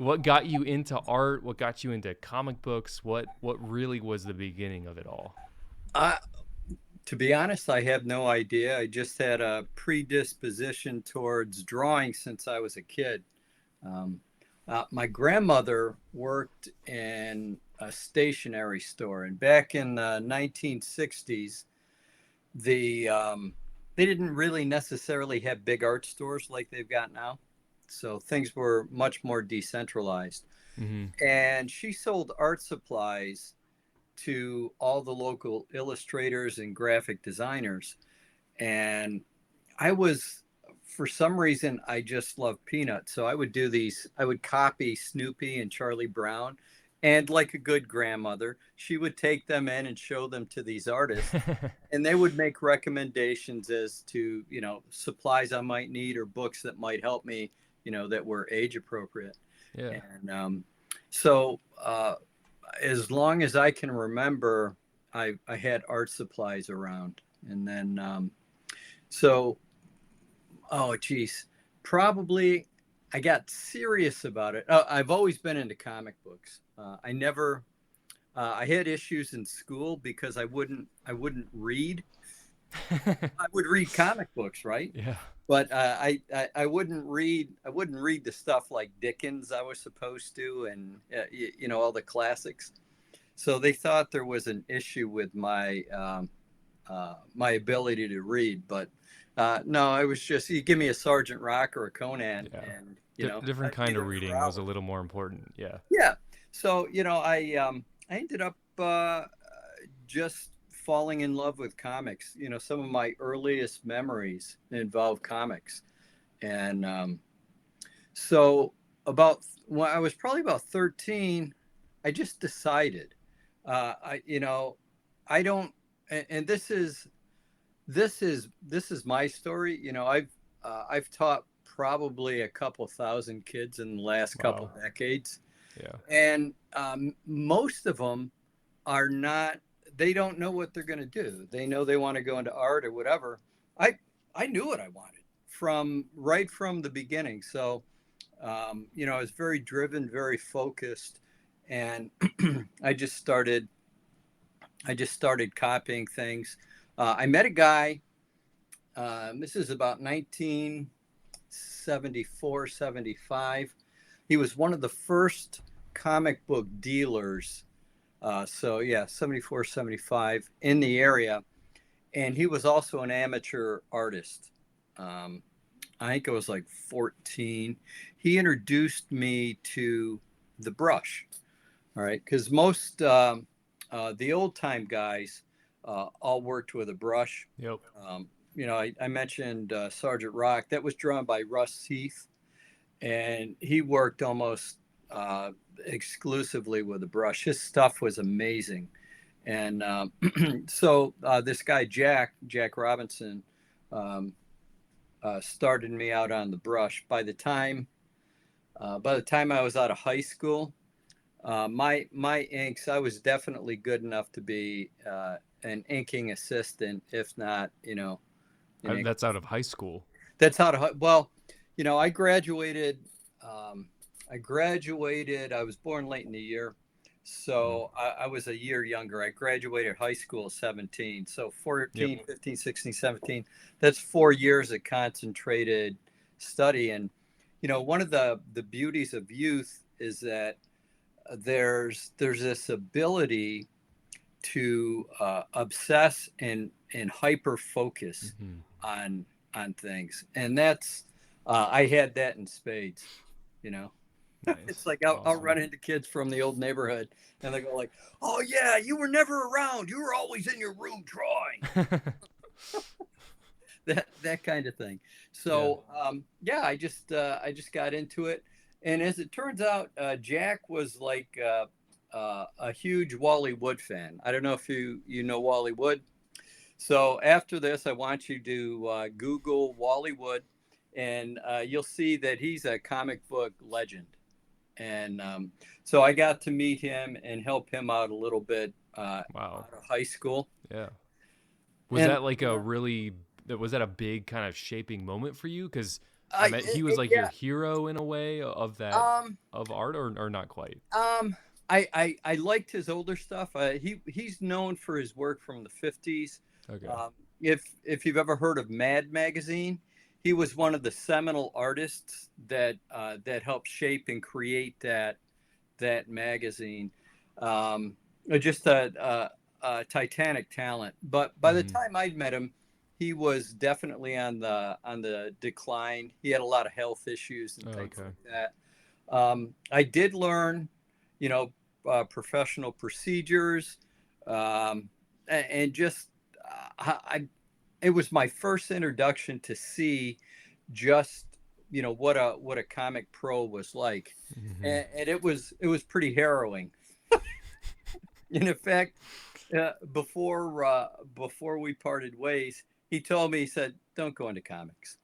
what got you into art? What got you into comic books? What really was the beginning of it all? I, to be honest, I have no idea. I just had a predisposition towards drawing since I was a kid. Um, my grandmother worked in a stationery store, and back in the 1960s, the they didn't really necessarily have big art stores like they've got now. So things were much more decentralized. Hmm. And she sold art supplies to all the local illustrators and graphic designers. And I was, for some reason, I just loved Peanuts. So I would do these, I would copy Snoopy and Charlie Brown. And like a good grandmother, she would take them in and show them to these artists. And they would make recommendations as to, supplies I might need or books that might help me, that were age appropriate. Yeah. And so as long as I can remember, I had art supplies around. And then, so oh, geez. Probably I got serious about it. I've always been into comic books. I never, I had issues in school because I wouldn't read. I would read comic books, right? Yeah. But I wouldn't read the stuff like Dickens I was supposed to, and all the classics. So they thought there was an issue with my ability to read, but no, I was just you give me a Sergeant Rock or a Conan, Yeah. and Different I'd be kind of there for reading was a hours. little more important. Yeah. Yeah. So I ended up just falling in love with comics. Some of my earliest memories involve comics, and so about when I was probably about 13, I just decided, I don't, and this is my story. I've taught probably a couple thousand kids in the last couple Wow. decades, Yeah. and most of them are not. They don't know what they're going to do. They know they want to go into art or whatever. I I knew what I wanted from right from the beginning. So I was very driven, very focused, and I just started. I just started copying things. I met a guy. This is about 1974, 75. He was one of the first comic book dealers. So, yeah, 74, 75 in the area. And he was also an amateur artist. Um, I think I was like 14. He introduced me to the brush. All right. Because most, the old time guys all worked with a brush. Yep. I mentioned Sergeant Rock. That was drawn by Russ Heath, and he worked almost exclusively with a brush. His stuff was amazing. And so this guy Jack Robinson um, started me out on the brush. By the time I was out of high school, my inks, I was definitely good enough to be an inking assistant, if not, an ink. That's out of high school. That's how to. Well, I graduated. Um, I graduated. I was born late in the year, Mm. so I was a year younger. I graduated high school at 17. So Yep. 14, 15, 16, 17. That's 4 years of concentrated study. And one of the beauties of youth is that there's this ability to obsess and hyper focus Hmm. on things, and that's I had that in spades. You know, it's Nice. like I'll Awesome. run into kids from the old neighborhood, and they go like, "Oh yeah, you were never around. You were always in your room drawing." That kind of thing. Yeah. So yeah, I just got into it, and as it turns out, Jack was like a huge Wally Wood fan. I don't know if you know Wally Wood. So after this, I want you to Google Wally Wood, and you'll see that he's a comic book legend. And so I got to meet him and help him out a little bit Wow. out of high school. Yeah. Was And that like a really was that a big kind of shaping moment for you? Because I meant he was like your Yeah. hero in a way of that Um, of art, or not quite. um, I liked his older stuff. He's known for his work from the 50s. Okay. Um, if you've ever heard of Mad Magazine, he was one of the seminal artists that helped shape and create that magazine. Um, just a titanic talent. But by the Hmm. time I'd met him, he was definitely on the decline. He had a lot of health issues and Oh, things okay. like that. I did learn, you know, professional procedures, and just it was my first introduction to see just what a comic pro was like, Hmm. and it was pretty harrowing. And in fact, before we parted ways, he told me, he said, "Don't go into comics."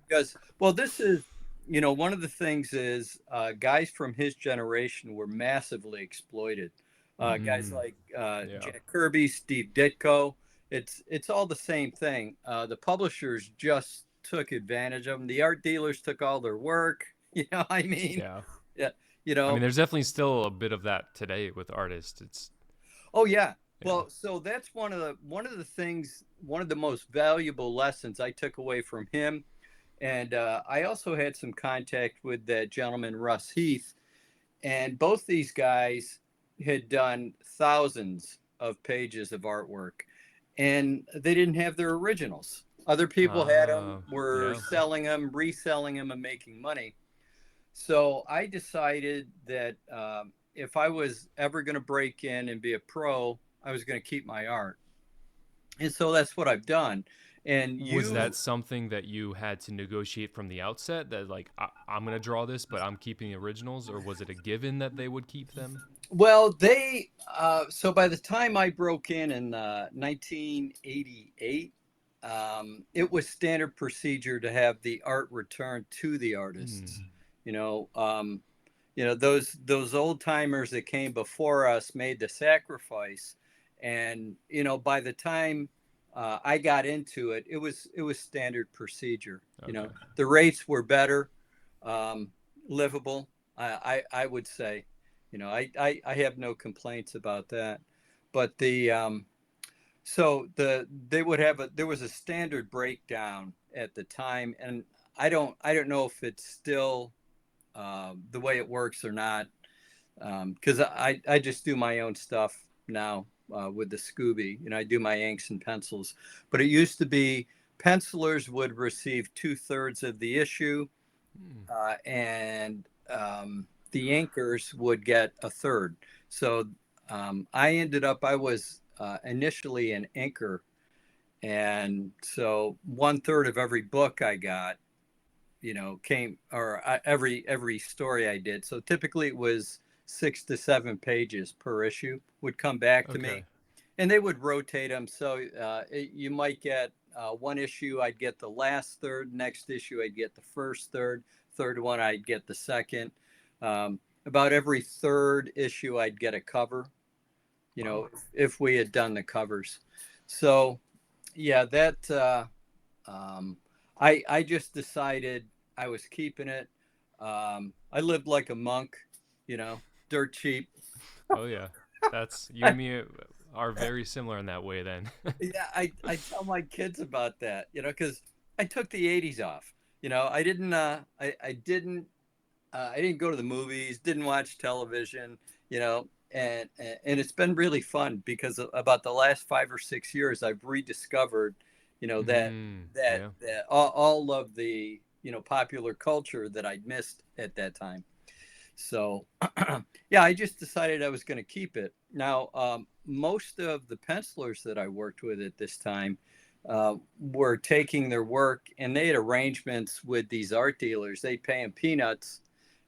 Because, well, this is, one of the things is, guys from his generation were massively exploited. Guys Mm, like yeah. Jack Kirby, Steve Ditko. It's all the same thing. The publishers just took advantage of them. The art dealers took all their work. I mean, Yeah. yeah, I mean, there's definitely still a bit of that today with artists. It's Oh yeah. yeah. Well, so that's one of the things, one of the most valuable lessons I took away from him. And I also had some contact with that gentleman, Russ Heath, and both these guys had done thousands of pages of artwork, and they didn't have their originals. Other people had them, were Yeah. selling them, reselling them, and making money. So I decided that if I was ever going to break in and be a pro, I was going to keep my art. And so that's what I've done. And Was that something that you had to negotiate from the outset that like I'm gonna draw this, but I'm keeping the originals, or was it a given that they would keep them? well, so by the time I broke in 1988, it was standard procedure to have the art returned to the Hmm. artists. You know, um, those old timers that came before us made the sacrifice, and by the time I got into it, it was standard procedure. Okay. The rates were better, um, livable. I would say, I have no complaints about that. But so they would have there was a standard breakdown at the time, and I don't know if it's still the way it works or not, because I just do my own stuff now with the Scooby. I do my inks and pencils, but it used to be pencilers would receive 2/3 of the issue, Hmm. and the inkers would get a third. So I was initially an inker, and so 1/3 of every book I got, came, or every story I did. So typically it was 6 to 7 pages per issue would come back to Okay. me, and they would rotate them. So you might get one issue, I'd get the last third. Next issue, I'd get the first third. Third one, I'd get the second. About every third issue, I'd get a cover. Wow. If we had done the covers. So yeah, that I just decided I was keeping it. I lived like a monk, dirt cheap. Oh yeah. That's you and me are very similar in that way then. Yeah, I tell my kids about that, because I took the '80s off. I didn't go to the movies, didn't watch television, and it's been really fun because about the last 5 or 6 years, I've rediscovered, that Hmm. that Yeah. that all of the popular culture that I'd missed at that time. So, yeah, I just decided I was going to keep it. Now, most of the pencilers that I worked with at this time were taking their work, and they had arrangements with these art dealers. They'd pay them peanuts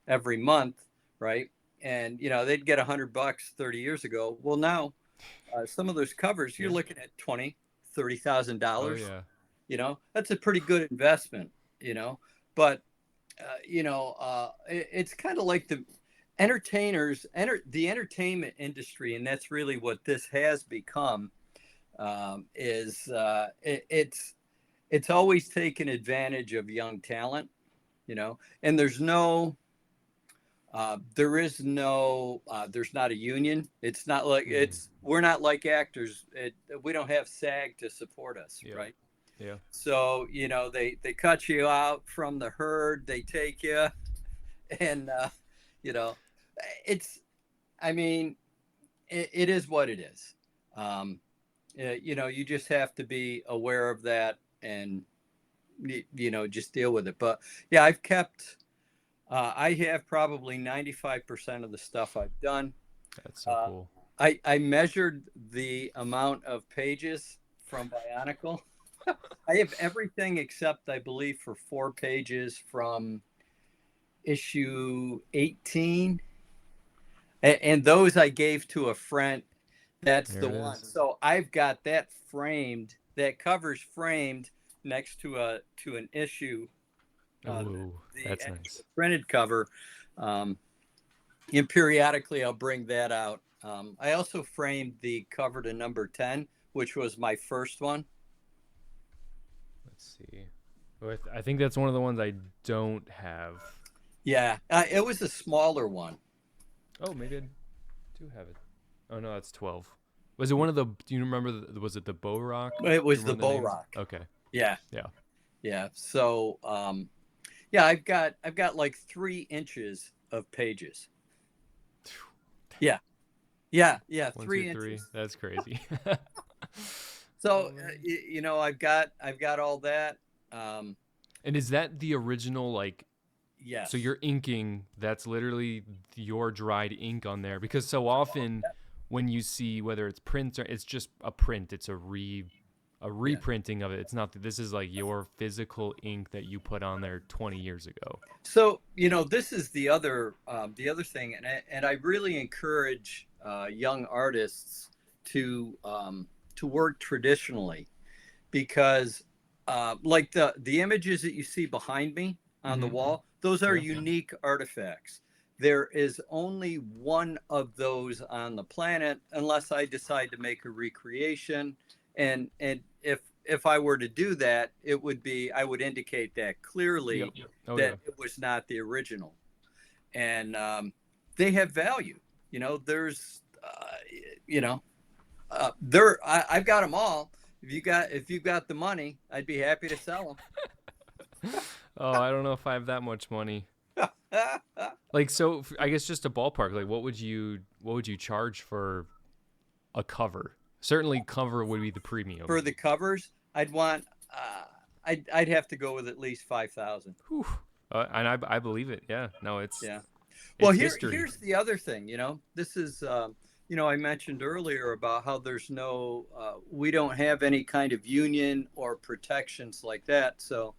every month, right? And they'd get $100 30 years ago. Well, now some of those covers, you're Yeah. looking at 20, thirty thousand Oh dollars. yeah. That's a pretty good investment. But it's kind of like the entertainment industry, and that's really what this has become. Is it's always taken advantage of young talent, and there's not a union. It's not like we're not like actors. We don't have SAG to support us, Yeah. right? Yeah. So, they cut you out from the herd, they take you, and, you know, it's, I mean, it is what it is. You just have to be aware of that and, just deal with it. But yeah, I have probably 95% of the stuff I've done. That's so cool. I measured the amount of pages from Bionicle. I have everything except, I believe, for 4 pages from issue 18. And those I gave to a friend. That's There the it one. is. So I've got that framed. That cover's framed next to an issue. Ooh, The that's actual nice. printed cover. And periodically I'll bring that out. I also framed the cover to number 10, which was my first one. Let's see. I think that's one of the ones I don't have. Yeah, it was a smaller one. Oh, maybe I do have it. Oh no, that's 12. Was it one of the? Do you remember? Was it the Bohrok? It was Do you the remember names? Bohrok. Okay. Yeah, Yeah. yeah. So, yeah, I've got like 3 inches of pages. Yeah, yeah, 1, 2, 3. 3 inches. That's crazy. So, I've got all that. And is that the original, like? Yes. So you're inking. That's literally your dried ink on there, because so often when you see whether it's print or it's just a print, it's a reprinting of it. It's not that this is like your physical ink that you put on there 20 years ago. So, this is the other thing, and I really encourage young artists to work traditionally, because like the images that you see behind me on the wall, those are unique artifacts. There is only one of those on the planet, unless I decide to make a recreation. And if I were to do that, I would indicate that clearly that it was not the original. And they have value. There's I've got them all. If you've got the money, I'd be happy to sell them. Oh, I don't know if I have that much money. Like, so I guess just a ballpark, like what would you charge for a cover? Certainly cover would be the premium. For the covers, I'd I'd have to go with at least 5,000. And I believe it. Yeah. No, it's yeah. Well, it's here's the other thing. This is I mentioned earlier about how there's we don't have any kind of union or protections like that. So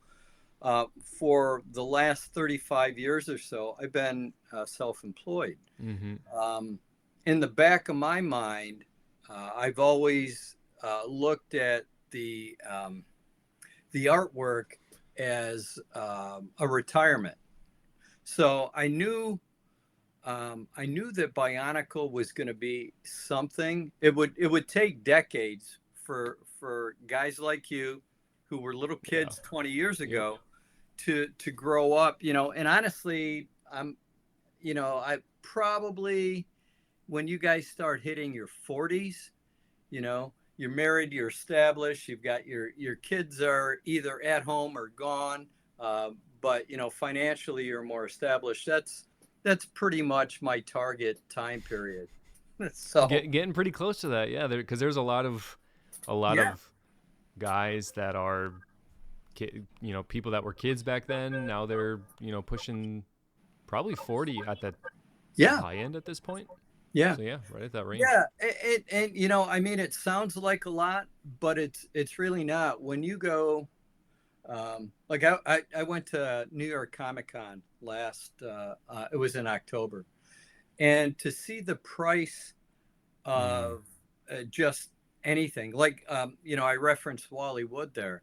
for the last 35 years or so, I've been self-employed. In the back of my mind, I've always looked at the artwork as a retirement. So I knew that Bionicle was going to be something. It would take decades for guys like you, who were little kids 20 years ago, to grow up. And honestly, I probably, when you guys start hitting your 40s, you're married, you're established, you've got your kids are either at home or gone, but financially you're more established. That's pretty much my target time period. So getting pretty close to that, yeah. Because there's a lot of guys that are, people that were kids back then. Now they're pushing probably 40 at that high end at this point. Yeah. So yeah, right at that range. Yeah, and it sounds like a lot, but it's really not. When you go, like I went to New York Comic Con last. It was in October, and to see the price of just anything, like I referenced Wally Wood there.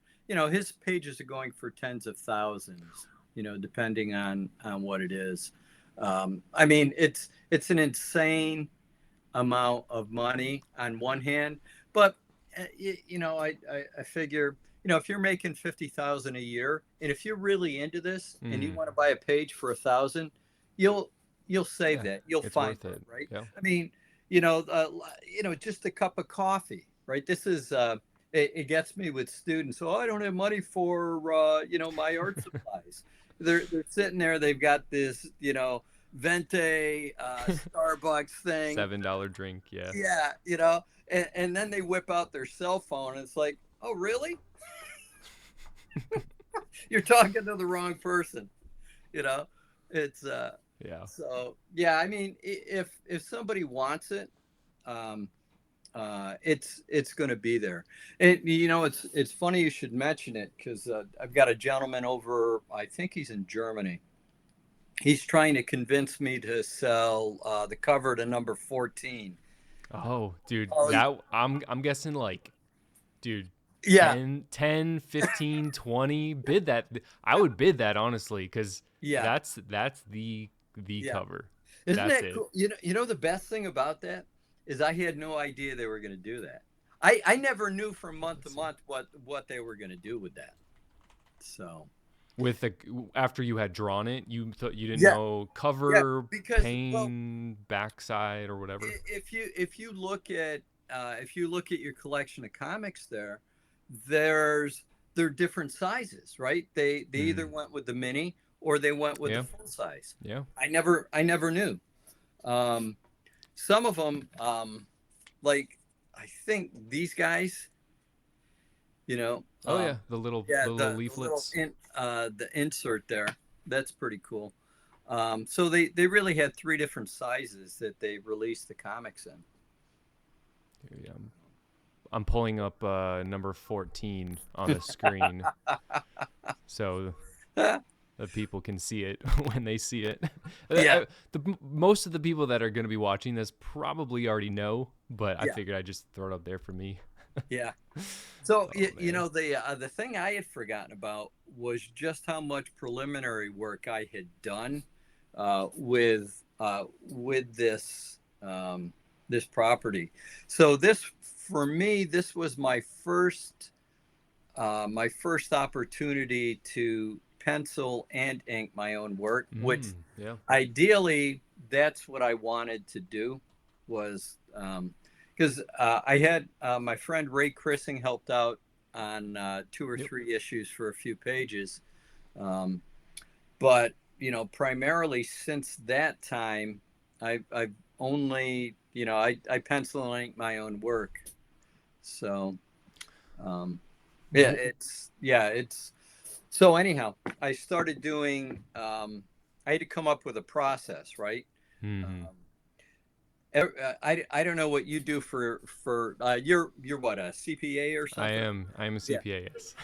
His pages are going for tens of thousands. Depending on what it is. It's an insane amount of money on one hand, but I figure if you're making 50,000 a year, and if you're really into this and you Mm. want to buy a page for 1,000, you'll save Yeah, that. You'll it's find worth it, it. right? Yeah. I mean, just a cup of coffee, right? This is it gets me with students. Oh, I don't have money for my art supplies. They're sitting there. They've got this Vente Starbucks thing. $7 drink. Yeah. Yeah, and then they whip out their cell phone, and it's like, oh, really? You're talking to the wrong person. You know, it's Yeah. so yeah. I mean, if somebody wants it, um, it's going to be there. It's funny you should mention it because I've got a gentleman over. I think he's in Germany. He's trying to convince me to sell the cover to number 14. Oh, dude, Oh, that I'm guessing like, dude, yeah, 15, 20, bid that. I would bid that honestly, because yeah, that's the yeah. cover. Isn't That's that it. cool? The best thing about that is I had no idea they were going to do that. I never knew from month to Let's see. month what they were going to do with that. So With the after you had drawn it, you thought you didn't yeah, know yeah, cover, because well, pane, backside, or whatever. if you look at your collection of comics there's they're different sizes, right? They either Mm. went with the mini or they went with the Yeah, full size. yeah. I never knew. Um, some of them, like I think these guys, Oh yeah, the little yeah, the little the little leaflets. the insert there, that's pretty cool. So they really had three different sizes that they released the comics in. Here, yeah, I'm pulling up number 14 on the screen so the people can see it when they see it. Yeah, Most of the people that are going to be watching this probably already know, but I yeah, figured I'd just throw it up there for me. yeah. So Oh man. the thing I had forgotten about was just how much preliminary work I had done with this property. So this for me, this was my first opportunity to pencil and ink my own work, which Yeah. ideally that's what I wanted to do was because I had my friend Ray Chrising helped out on two or Yep. three issues for a few pages. Um, but primarily since that time, I've only I pencil and ink my own work. So um, it's so anyhow, I started doing. I had to come up with a process, right? Mm-hmm. Um, I don't know what you do for you're what, a CPA or something? I am a Yeah. CPA, yes.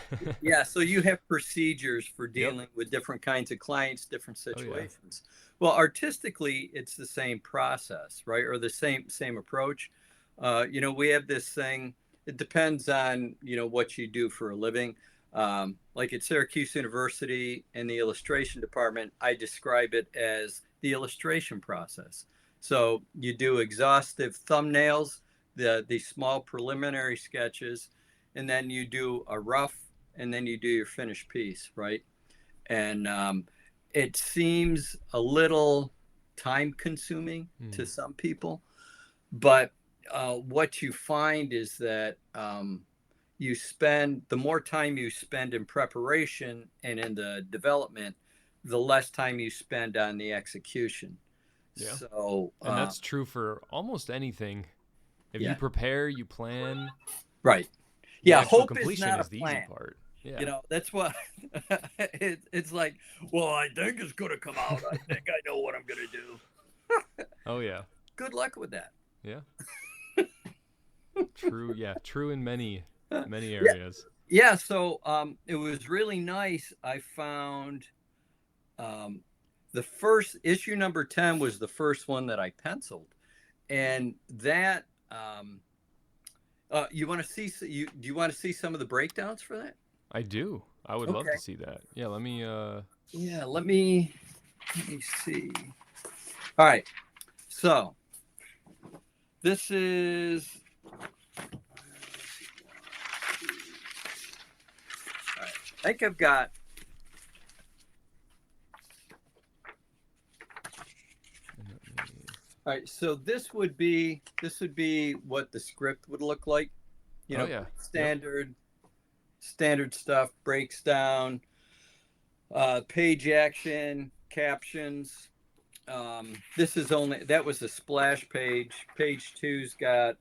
Yeah, so you have procedures for Yep. dealing with different kinds of clients, different Oh yeah. situations. Well, artistically, it's the same process, right? Or the same approach. We have this thing. It depends on what you do for a living. Like at Syracuse University in the illustration department, I describe it as the illustration process. So you do exhaustive thumbnails, the small preliminary sketches, and then you do a rough, and then you do your finished piece, right? And it seems a little time consuming to Mm. some people, but what you find is that the more time you spend in preparation and in the development, the less time you spend on the execution. Yeah. So And that's true for almost anything. If you yeah, prepare, you plan, right. the Yeah, actual hope is completion not a is the easy plan. part. Yeah. That's what it's like. Well, I think it's going to come out. I think I know what I'm going to do. Oh yeah. Good luck with that. Yeah. True. Yeah. True in many Yeah, areas. yeah. So it was really nice. I found um, the first issue, number 10, was the first one that I penciled, and that you want to see? Do you want to see some of the breakdowns for that? I do. I would love to Okay. see that. Yeah, let me Yeah. Let me see. All right. So this is I think I've got. All right, so this would be what the script would look like. You know, Oh yeah. standard stuff, breaks down, page action, captions. That was a splash page. Page two's got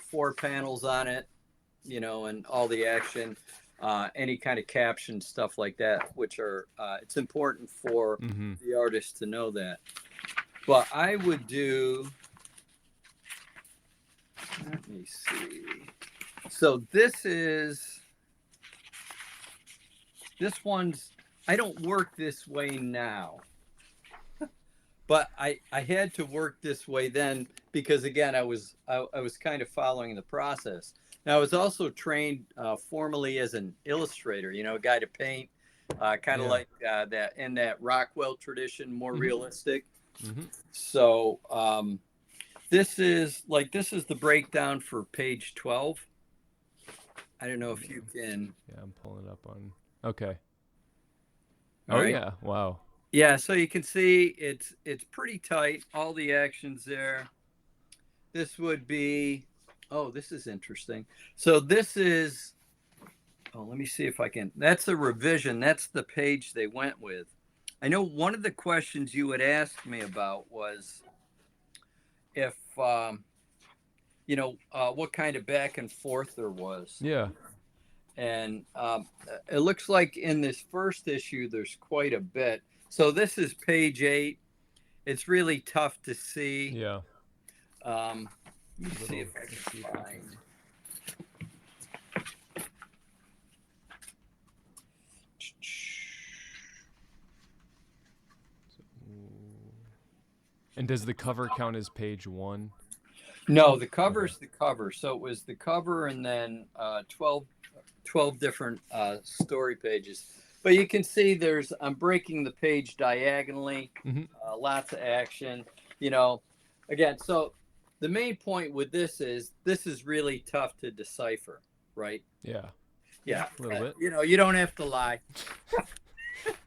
4 panels on it, you know, and all the action, any kind of caption, stuff like that, which are, it's important for Mm-hmm. the artist to know that. But I would do, let me see. So this one's, I don't work this way now. But I had to work this way then because again I was kind of following the process. Now I was also trained formally as an illustrator, you know, a guy to paint, kind of like that in that Rockwell tradition, more realistic. Mm-hmm. So this is the breakdown for page 12. I don't know if you can. Yeah, I'm pulling it up on. Okay. All Oh right. yeah. Wow. Yeah, so you can see it's pretty tight. All the actions there. This would be, oh, this is interesting. So this is, oh, let me see if I can. That's a revision. That's the page they went with. I know one of the questions you had asked me about was if, you know, what kind of back and forth there was. Yeah. And it looks like in this first issue, there's quite a bit. So this is page 8. It's really tough to see. Yeah. Let me see if I can find. And does the cover count as page 1? No, the cover's the cover. So it was the cover and then 12 different story pages. But you can see I'm breaking the page diagonally, lots of action, you know, again. So the main point with this is really tough to decipher, right? Yeah. Yeah. A little bit. You know, you don't have to lie.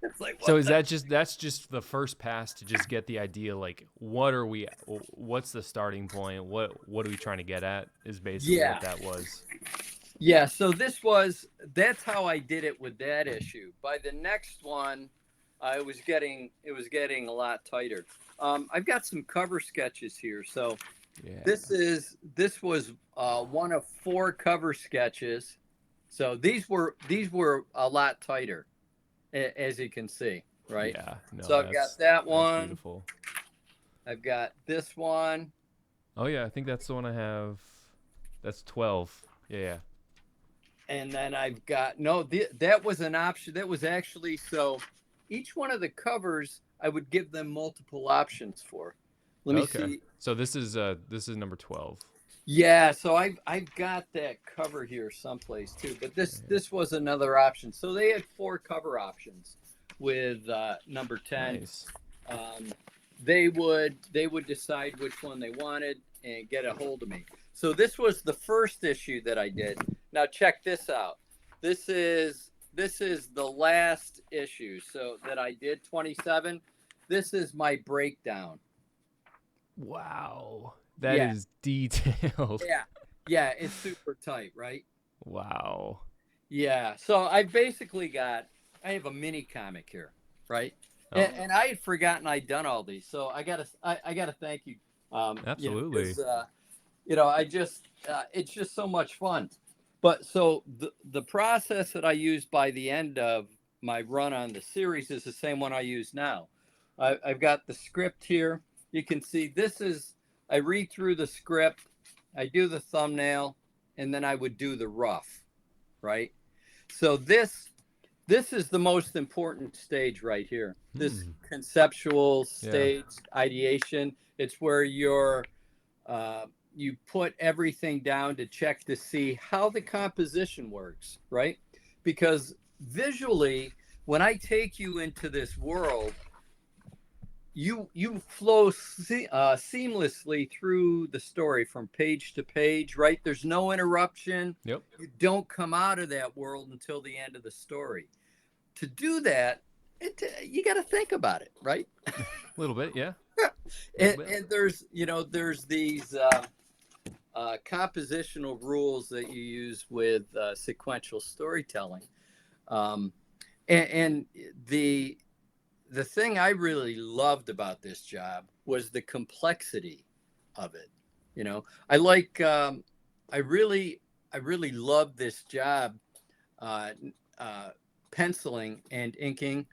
It's like, so is that that's just the first pass to just get the idea, like what's the starting point? What are we trying to get at is basically what that was. Yeah, so that's how I did it with that issue. By the next one, it was getting a lot tighter. I've got some cover sketches here. So this was one of 4 cover sketches. So these were a lot tighter, as you can see, right? Yeah. No, so I've got that one. Beautiful. I've got this one. Oh yeah, I think that's the one I have. That's 12. Yeah. And then I've got, that was an option. That was actually, so each one of the covers, I would give them multiple options for. Let me see. So this is number 12. Yeah, so I've got that cover here someplace too, but this was another option. So they had 4 cover options with number 10. Nice. They would decide which one they wanted and get a hold of me. So this was the first issue that I did. Now check this out. This is the last issue. So that I did 27. This is my breakdown. Wow. That is detailed. Yeah, it's super tight, right? Wow. Yeah. So I have a mini comic here, right? Oh. And I had forgotten I'd done all these. So I gotta thank you. Absolutely. You know, it's just so much fun. But so the process that I used by the end of my run on the series is the same one I use now. I've got the script here. You can see I read through the script, I do the thumbnail, and then I would do the rough, right? So this is the most important stage right here. This conceptual stage, ideation. It's where you put everything down to check to see how the composition works, right? Because visually, when I take you into this world, you flow seamlessly through the story from page to page, right? There's no interruption. Yep. You don't come out of that world until the end of the story. to do that, you got to think about it, right? A little bit, yeah. And there's, there's these compositional rules that you use with sequential storytelling. Um, and the thing I really loved about this job was the complexity of it. I like, I really love this job, uh, penciling and inking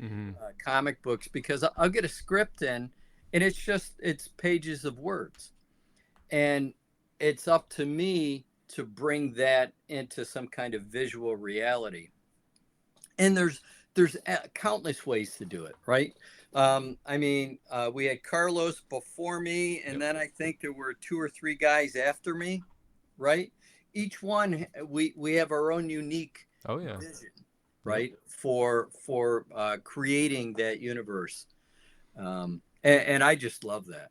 comic books, because I'll get a script in, and it's pages of words, and it's up to me to bring that into some kind of visual reality. And there's countless ways to do it, right? I mean, we had Carlos before me, and then I think there were 2 or 3 guys after me, right? Each one, we have our own unique vision, right? For creating that universe, and I just love that.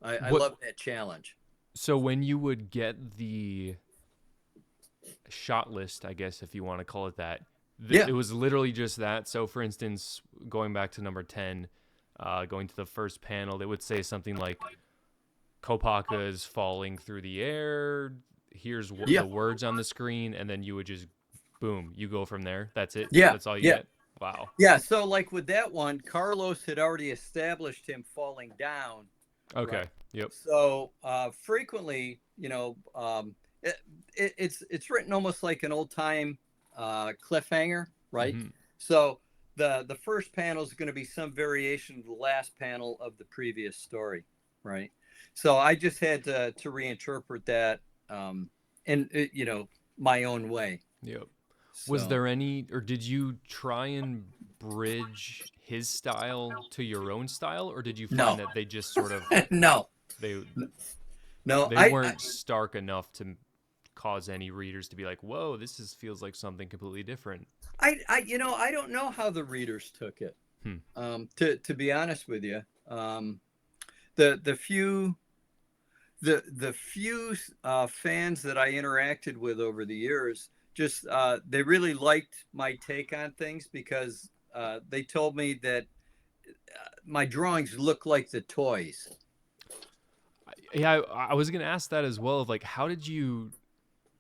I love that challenge. So when you would get the shot list, I guess if you want to call it that, it was literally just that. So for instance, going back to number 10, going to the first panel, they would say something like, Kopaka is falling through the air. Here's the words on the screen, and then you would just, boom, you go from there. That's it. Yeah. That's all you get. Wow. Yeah. So like with that one, Carlos had already established him falling down. Okay. Right? Yep. So frequently, it's written almost like an old time cliffhanger, right? Mm-hmm. So the first panel is going to be some variation of the last panel of the previous story, right? So I just had to reinterpret that, in my own way. Yep. So, Was there any, or did you try and bridge his style to your own style, or did you find that they just sort of no, they I weren't stark enough to cause any readers to be like, whoa, feels like something completely different? I don't know how the readers took it. To be honest with you, the few fans that I interacted with over the years, just they really liked my take on things, because they told me that my drawings look like the toys. Yeah, I was gonna ask that as well. Of like, how did you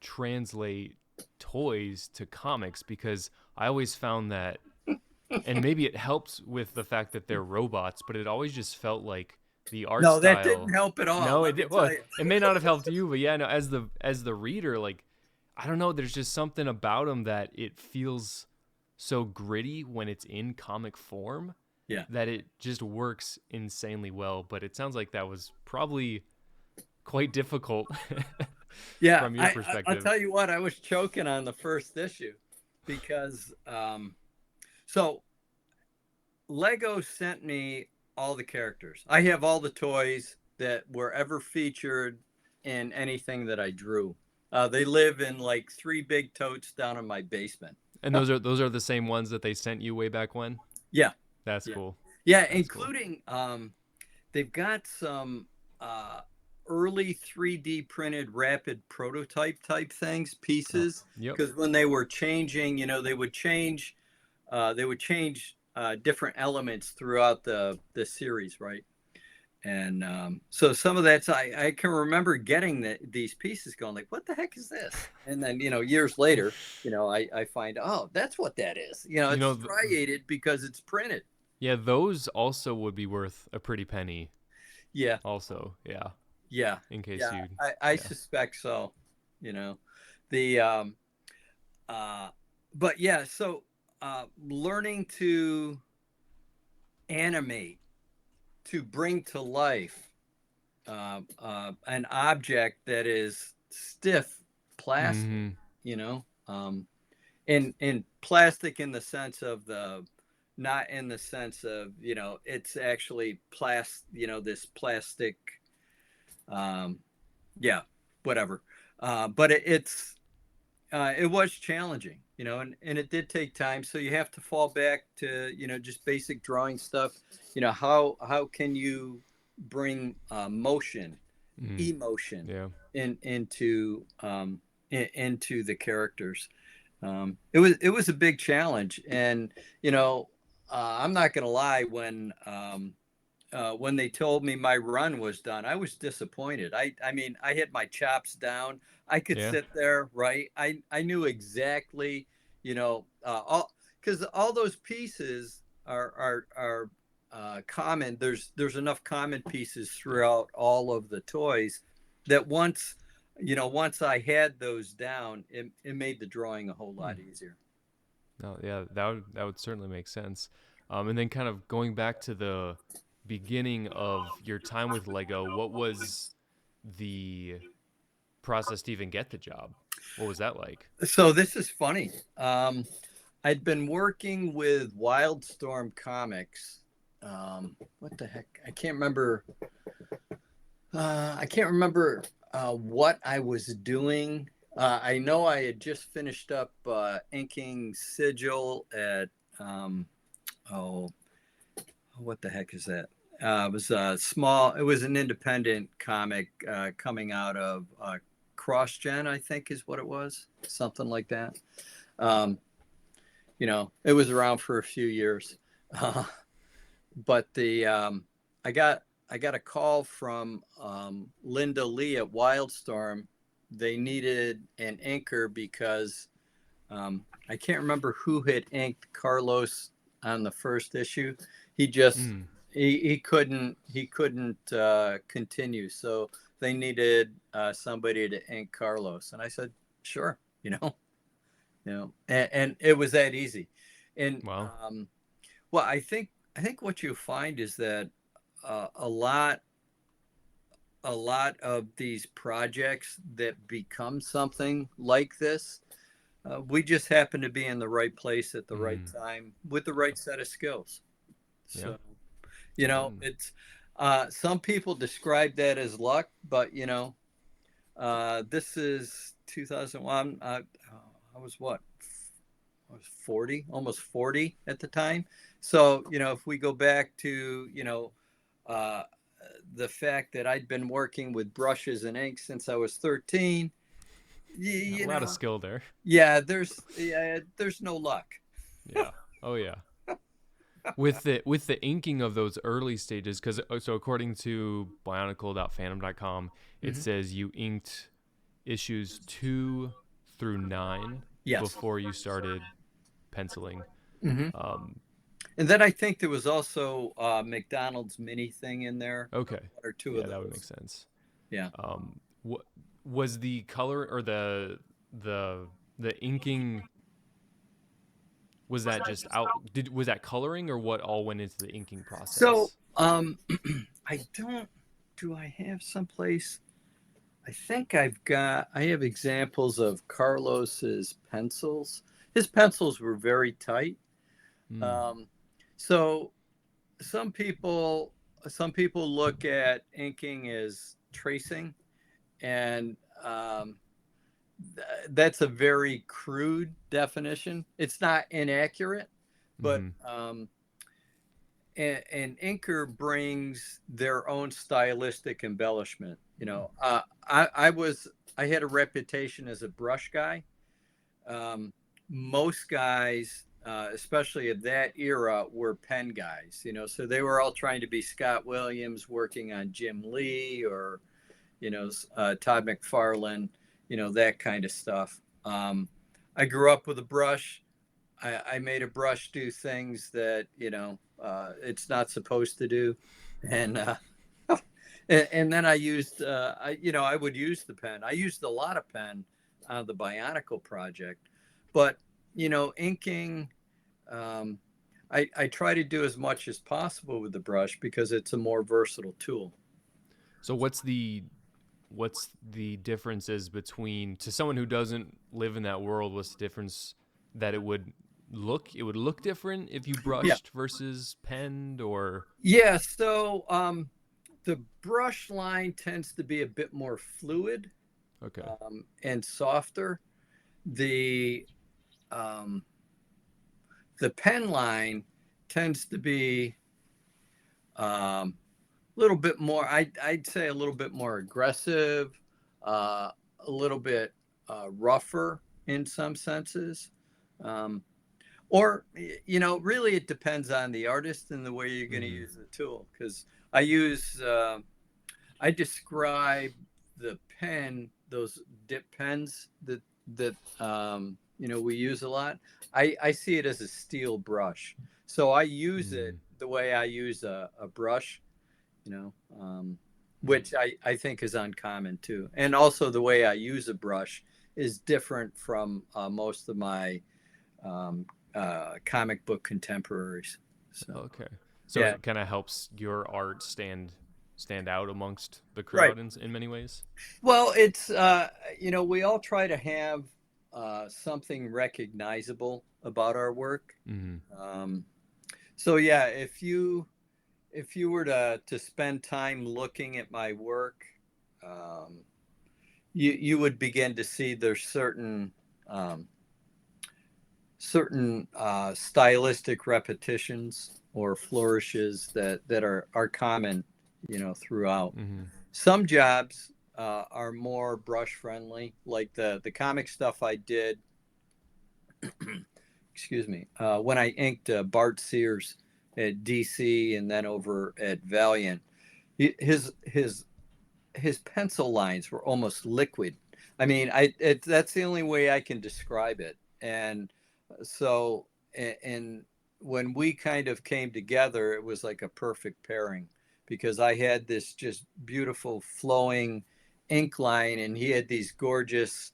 translate toys to comics? Because I always found that, and maybe it helps with the fact that they're robots, but it always just felt like the art style. That didn't help at all. No, it did. Well, it may not have helped you, but yeah, no. As the reader, like, I don't know. There's just something about them that it feels so gritty when it's in comic form. Yeah. That it just works insanely well. But it sounds like that was probably quite difficult. Yeah, from your perspective. I'll tell you what, I was choking on the first issue, because so Lego sent me all the characters. I have all the toys that were ever featured in anything that I drew. They live in like 3 big totes down in my basement. And those are the same ones that they sent you way back when? Yeah. That's cool. Yeah, that's including cool. They've got some early 3D printed rapid prototype type things, pieces. Because when they were changing, they would change different elements throughout the series, right? And so some of that's, I can remember getting these pieces going like, what the heck is this? And then, years later, I find, oh, that's what that is. It's striated because it's printed. Yeah, those also would be worth a pretty penny. Yeah. Also, yeah. Yeah. In case you... I suspect so, but yeah, so learning to animate, to bring to life an object that is stiff plastic, in plastic in the sense of not in the sense of, it's actually this plastic, whatever. But it was challenging, and it did take time. So you have to fall back to, just basic drawing stuff. How can you bring motion, emotion into the characters? It was a big challenge, and you know, I'm not going to lie. When they told me my run was done, I was disappointed. I mean, I had my chops down. I could Yeah. sit there, right? I knew exactly, all because all those pieces are common. There's enough common pieces throughout all of the toys that once I had those down, it made the drawing a whole Hmm. lot easier. No, yeah, that would certainly make sense. And then kind of going back to the beginning of your time with Lego, what was the process to even get the job? What was that like? So this is funny. I'd been working with Wildstorm Comics. What the heck? I can't remember what I was doing. I know I had just finished up inking Sigil at oh, what the heck is that? It was a small. It was an independent comic coming out of CrossGen, I think, is what it was, something like that. Um, it was around for a few years. Uh, but the I got I got a call from Linda Lee at Wildstorm. They needed an inker because I can't remember who had inked Carlos on the first issue. He just Mm, he couldn't continue, so they needed somebody to ink Carlos, and I said sure, and it was that easy. And wow. well, I think what you find is that a lot of these projects that become something like this, we just happen to be in the right place at the right Mm, time with the right set of skills. yeah. So, And it's some people describe that as luck, but this is 2001. I was what? I was 40, almost 40 at the time. So, if we go back to, uh, the fact that I'd been working with brushes and ink since I was 13, a you lot of know, skill there. there's no luck. Yeah. Oh yeah. With the inking of those early stages, because so according to bionicle.fandom.com, it Mhm. says you inked issues 2 through 9 Yes. before you started penciling. Hmm. Um, And then I think there was also McDonald's mini thing in there, okay, one or two of yeah, that would make those. sense. Yeah. What was the color or the inking? Was that just out? Was that coloring or what all went into the inking So process? I don't. Do I have someplace? I have examples of Carlos's pencils. His pencils were very tight. Mm, Um, so some people some people look at inking as tracing, and that's a very crude definition. It's not inaccurate, but mm-hmm. an inker brings their own stylistic embellishment. I had a reputation as a brush guy. Most guys, especially of that era, were pen guys. So they were all trying to be Scott Williams, working on Jim Lee, or Todd McFarlane, that kind of stuff. I grew up with a brush. I made a brush do things that it's not supposed to do, and and then I used I would use the pen. I used a lot of pen on the Bionicle project, but inking. Um, I try to do as much as possible with the brush because it's a more versatile tool. So what's the differences between, to someone who doesn't live in that world, what's the difference that it would look different if you Yeah, brushed versus penned or yeah. So the brush line tends to be a bit more fluid okay. and softer. The um, the pen line tends to be a little bit more. I'd say a little bit more aggressive, a little bit rougher in some senses. Um, or, really it depends on the artist and the way you're going to Mm-hmm. use the tool. Because I describe the pen, those dip pens that we use a lot. I see it as a steel brush. So I use it the way I use a brush, you know, um, which I think is uncommon too. And also the way I use a brush is different from most of my um, comic book contemporaries. So Okay. So yeah, it kind of helps your art stand out amongst the right. crowd in many ways. Well, it's we all try to have something recognizable about our work. Mm-hmm. Um, so yeah, if you were to spend time looking at my work, um, you would begin to see there's um, certain stylistic repetitions or flourishes that are common, throughout. Mm-hmm. Some jobs are more brush friendly, like the comic stuff I did. Excuse me. When I inked Bart Sears at DC and then over at Valiant, his pencil lines were almost liquid. I mean, that's the only way I can describe it. And so, and when we kind of came together, it was like a perfect pairing because I had this just beautiful flowing ink line, and he had these gorgeous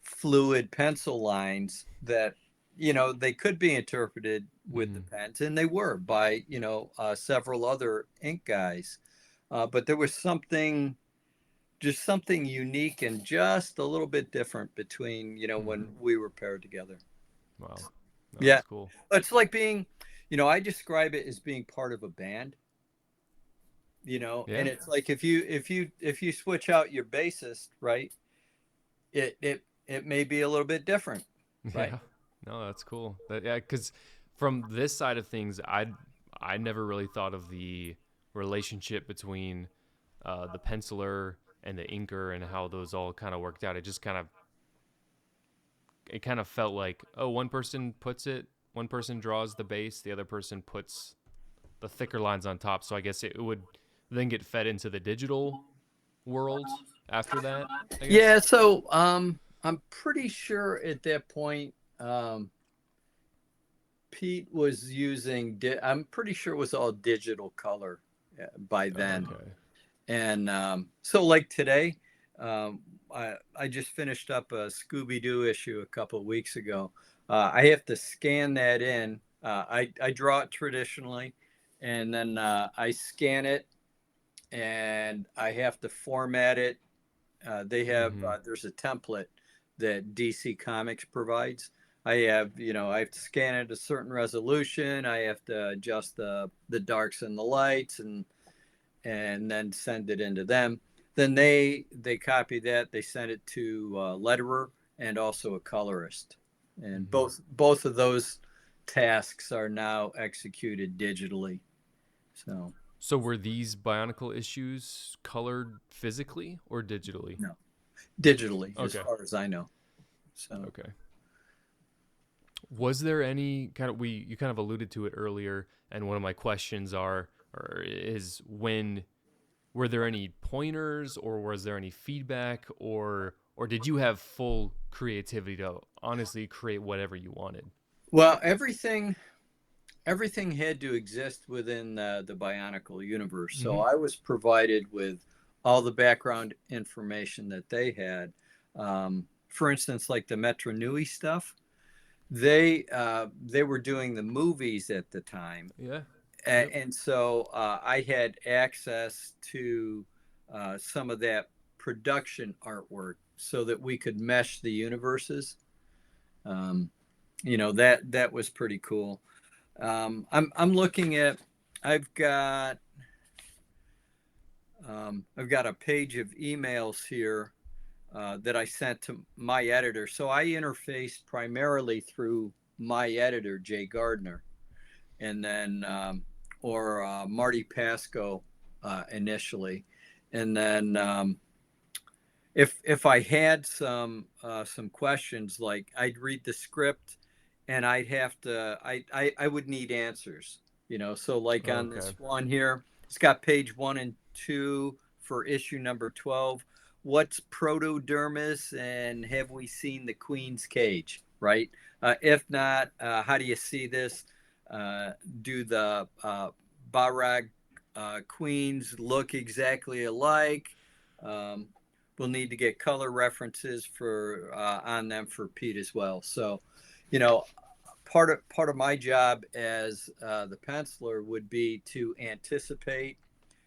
fluid pencil lines that they could be interpreted with the Mm-hmm. pens, and they were by several other ink guys, but there was something unique and just a little bit different between Mm-hmm. when we were paired together. Wow. No, Yeah, that's cool. it's like being, I describe it as being part of a band. And Yeah. it's like if you switch out your bassist, right, it may be a little bit different, right? Yeah. No, that's cool. Yeah, because from this side of things, I never really thought of the relationship between the penciler and the inker and how those all kind of worked out. It kind of felt like, oh, one person puts it, one person draws the base, the other person puts the thicker lines on top. So I guess it would then get fed into the digital world after that, I guess. Yeah, so I'm pretty sure at that point Pete was using I'm pretty sure it was all digital color by then. Okay. And so like today, I just finished up a Scooby Doo issue a couple of weeks ago. I have to scan that in. I draw it traditionally, and then I scan it, and I have to format it. They have Mm-hmm. there's a template that DC Comics provides. I have to scan it at a certain resolution. I have to adjust the darks and the lights, and then send it into them. Then they copy that. They send it to a letterer and also a colorist, and Mm-hmm. both of those tasks are now executed digitally. So So were these Bionicle issues colored physically or digitally? no, digitally as Okay. far as I know. So Okay. Was there any kind of you kind of alluded to it earlier, and one of my questions or is when were there any pointers or was there any feedback or did you have full creativity to honestly create whatever you wanted? well, everything had to exist within the Bionicle universe. So Mm-hmm. I was provided with all the background information that they had. For instance, like the Metro Nui stuff, they were doing the movies at the time, Yeah. Yep. and so I had access to some of that production artwork so that we could mesh the universes. Um, that was pretty cool. I'm looking at. I've got I've got a page of emails here that I sent to my editor. So I interface primarily through my editor, Jay Gardner, and then or Marty Pasco initially, and then if I had some questions, like I'd read the script and I'd have to, I would need answers, So like on Okay. this one here, it's got page 1 and 2 for issue number 12. What's protodermis, and have we seen the queen's cage? Right. If not, how do you see this? Do the Bohrok queens look exactly alike? Um, we'll need to get color references for on them for Pete as well. So, you know, part of my job as the penciler would be to anticipate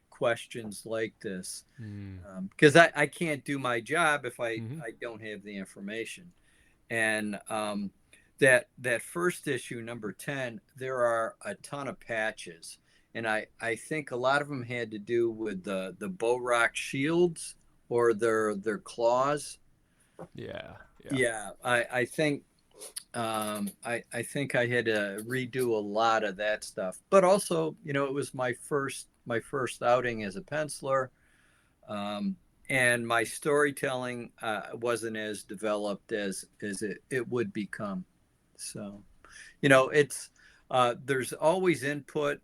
questions like this, Mm. because I can't do my job if Mm-hmm. I don't have the information. And that first issue, number 10, there are a ton of patches. And I think a lot of them had to do with the Bohrok shields or their claws. Yeah. Yeah. Yeah, I think I think I had to redo a lot of that stuff. But also, it was my first outing as a penciler, um, and my storytelling wasn't as developed as it would become. So, it's there's always input.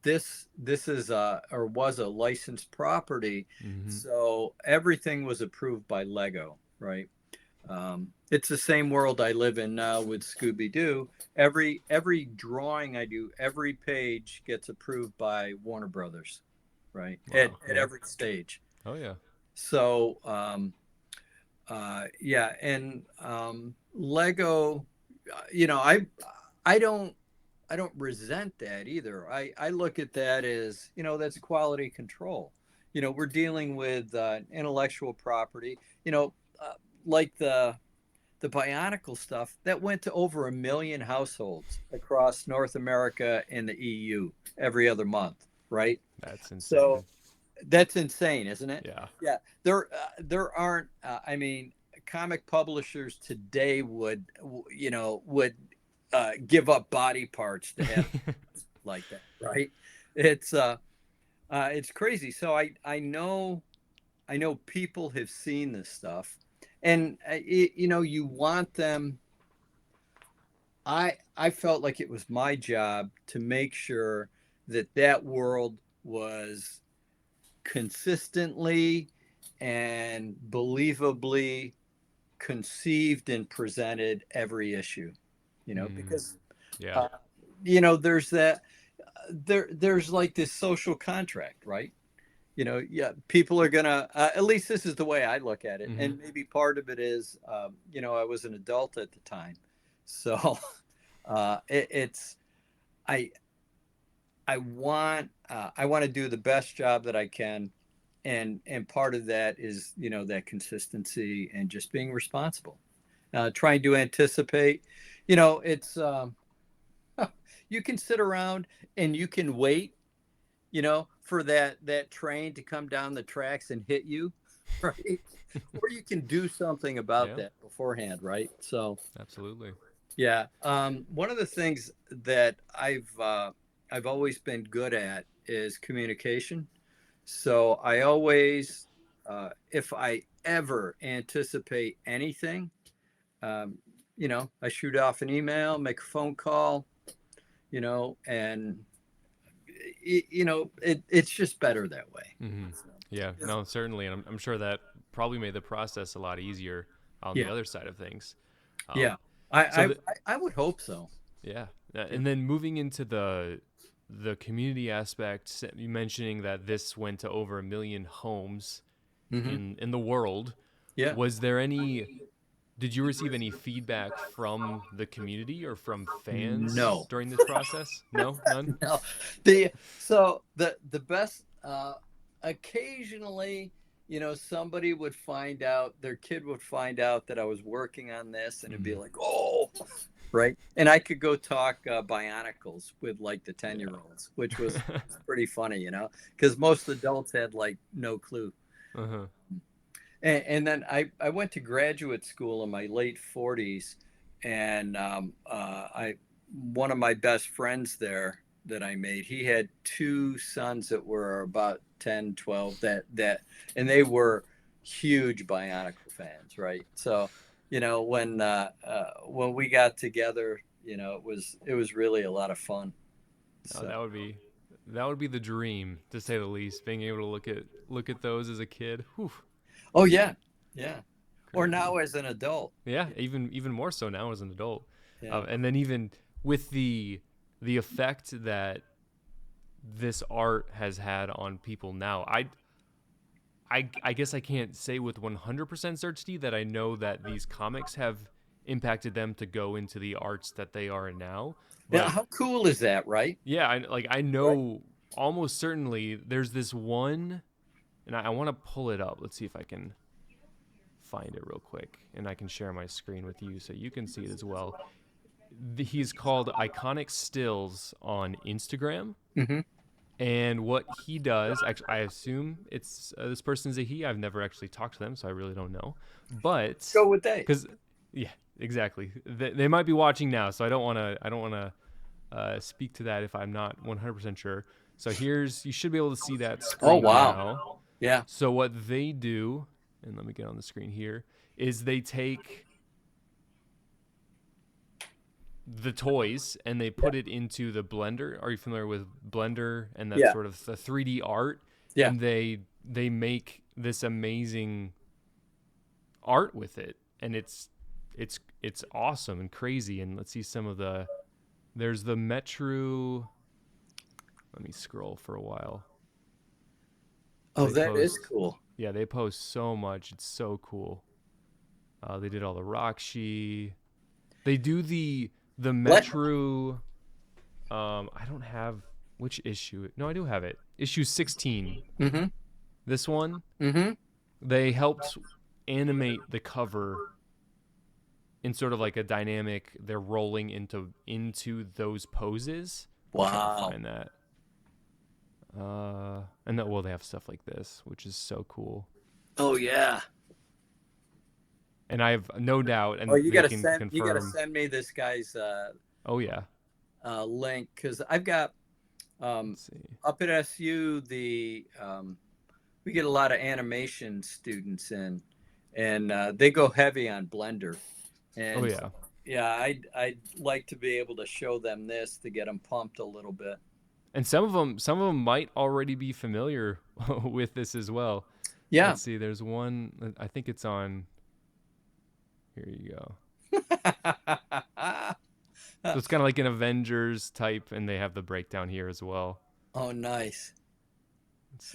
This is or was a licensed property, Mm-hmm. so everything was approved by Lego, right? It's the same world I live in now with Scooby Doo. Every drawing I do, every page gets approved by Warner Brothers, right? At Wow. at Yeah. every stage. Oh yeah. So yeah, and Lego, I don't I don't resent that either. I look at that as, that's quality control. We're dealing with intellectual property. Like the Bionicle stuff that went to over 1 million households across North America and the EU every other month, right? That's insane. So that's insane, isn't it? Yeah. Yeah, there aren't. I mean, comic publishers today would give up body parts to have like that, right? It's it's crazy. So I know people have seen this stuff, and you want them. I felt like it was my job to make sure that world was consistently and believably conceived and presented every issue, Mm. because Yeah. uh, there's that there's like this social contract, right? Yeah, people are gonna at least this is the way I look at it, Mm-hmm. and maybe part of it is I was an adult at the time, so it's I I want to do the best job that I can, and part of that is that consistency and just being responsible, trying to anticipate. It's you can sit around and you can wait, for that train to come down the tracks and hit you, right? Or you can do something about Yeah. that beforehand, right? So Absolutely. yeah, one of the things that I've always been good at is communication. So I always, if I ever anticipate anything, um, I shoot off an email, make a phone call, and it's just better that way. Mm-hmm. So, Yeah. No, certainly, and I'm sure that probably made the process a lot easier on the yeah, other side of things. yeah. Um, I, so I the I would hope so. Yeah, Yeah. and then moving into the community aspect, you mentioning that this went to over 1 million homes Hmm. in the world. Yeah. Was there any? Did you receive any feedback from the community or from fans No. during this process? No, none. No. The best occasionally, somebody would find out, their kid would find out that I was working on this, and it'd be Hmm. like, oh, right. And I could go talk Bionicles with like the 10-year-olds, which was Yeah. pretty funny, because most adults had like no clue. Uh-huh. And then I went to graduate school in my late 40s, and I one of my best friends there that I made, he had two sons that were about 10, 12, and they were huge Bionicle fans, right? So when we got together, it was really a lot of fun. Oh, So, that would be the dream, to say the least. Being able to look at those as a kid. Whew, oh yeah, yeah. Or crazy. now as an adult. Yeah, even more so now as an adult. Yeah. And then even with the effect that this art has had on people now, I guess I can't say with 100% certainty that I know that these comics have impacted them to go into the arts that they are in now. Yeah. But How cool is that, right? yeah, I Right. know almost certainly there's this one, and I want to pull it up. Let's see if I can find it real quick, and I can share my screen with you so you can see it as well. He's called Iconic Stills on Instagram. Hmm. And what he does, actually, I assume it's this person's a he. I've never actually talked to them, so I really don't know. But Go with that. because, yeah, exactly, they might be watching now, so I don't want to speak to that if I'm not 100% sure. So you should be able to see that Oh screen wow. now. Yeah. So what they do, and let me get on the screen here, is they take the toys and they put it into the blender. Are you familiar with blender and that Yeah. sort of the 3D art? Yeah. And they make this amazing art with it, and it's awesome and crazy. And let's see some of the there's the Metru. Let me scroll for a while. Oh, They that is post, cool. yeah, they post so much. It's so cool. They did all the Rahkshi. They do the What? Metru. I don't have which issue. No, I do have it. Issue 16. Mm-hmm. This one, Mm-hmm. they helped animate the cover in sort of like a dynamic. They're rolling into those poses. I'm trying to Wow. find that. And that, well, they have stuff like this, which is so cool. Oh yeah. And I have no doubt, Oh, and they can you gotta confirm. send me this guy's Oh yeah. link because I've got um, Let's see. up at SU we get a lot of animation students in, and they go heavy on Blender. Oh And yeah. yeah, I'd like to be able to show them this to get them pumped a little bit. And some of them might already be familiar with this as well. Yeah. Let's see. There's one. I think it's on. Here you go. So it's kind of like an Avengers type, and they have the breakdown here as well. Oh, nice.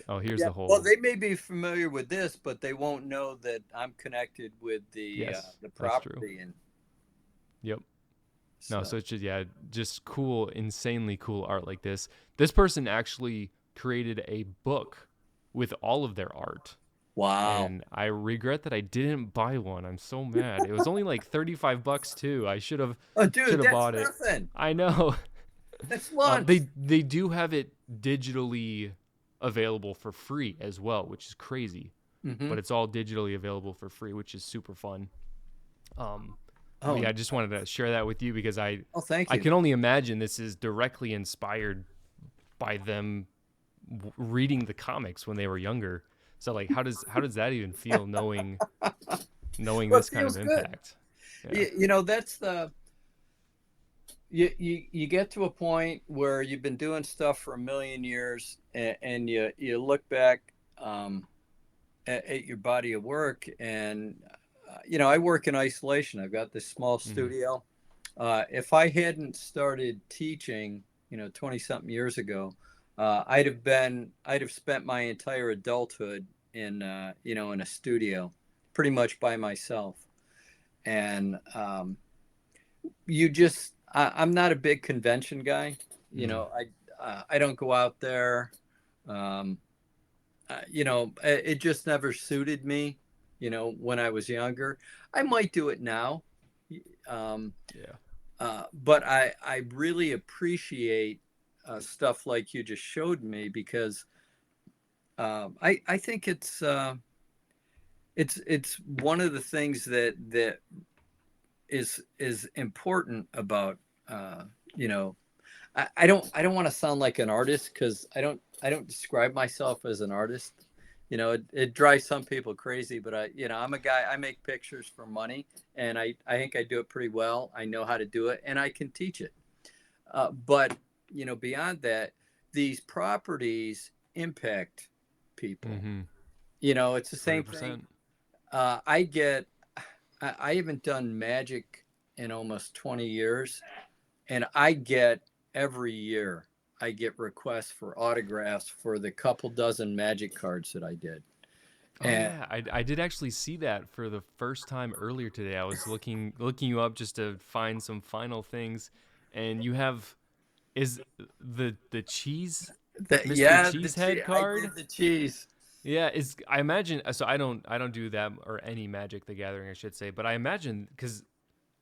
Oh, here's Yeah. the Well, whole. they may be familiar with this, but they won't know that I'm connected with Yes, the that's true. property, and Yep. No, so. so it's just, yeah, just cool, insanely cool art like this. This person actually created a book with all of their art, Wow. and I regret that I didn't buy one. I'm so mad. It was only like $35 too. I Oh, should dude, have that's bought it. nothing. I know. That's lunch. They do have it digitally available for free as well, which is crazy. Mm-hmm. But it's all digitally available for free, which is super fun. Um, but Oh, yeah, I just wanted to share that with you because oh, thank I you. can only imagine this is directly inspired by them reading the comics when they were younger. So like, how does that even feel knowing Well, it this kind of feels good. impact? Yeah. That's you get to a point where you've been doing stuff for a million years, and you look back at your body of work, and I work in isolation. I've got this small Mm-hmm. studio. If I hadn't started teaching, 20 something years ago, I'd have spent my entire adulthood in a studio, pretty much by myself. And I'm not a big convention guy. Mm-hmm. I don't go out there. Um, it just never suited me. When I was younger, I might do it now. Um, Yeah. but I really appreciate stuff like you just showed me because I think it's one of the things that is important about you know I don't want to sound like an artist because I don't describe myself as an artist. it drives some people crazy, but I'm a guy, I make pictures for money, and I think I do it pretty well. I know how to do it, and I can teach it. But, beyond that, these properties impact people. Mm-hmm. It's the same thing. 100%. I haven't done magic in almost 20 years, and every year, I get requests for autographs for the couple dozen magic cards that I did. Oh And yeah, I did actually see that for the first time earlier today. I was looking you up just to find some final things, and you have is the cheese Mr. Cheesehead I card? did the cheese. Yeah, is I imagine so I don't do that or any Magic the Gathering I should say, but I imagine cuz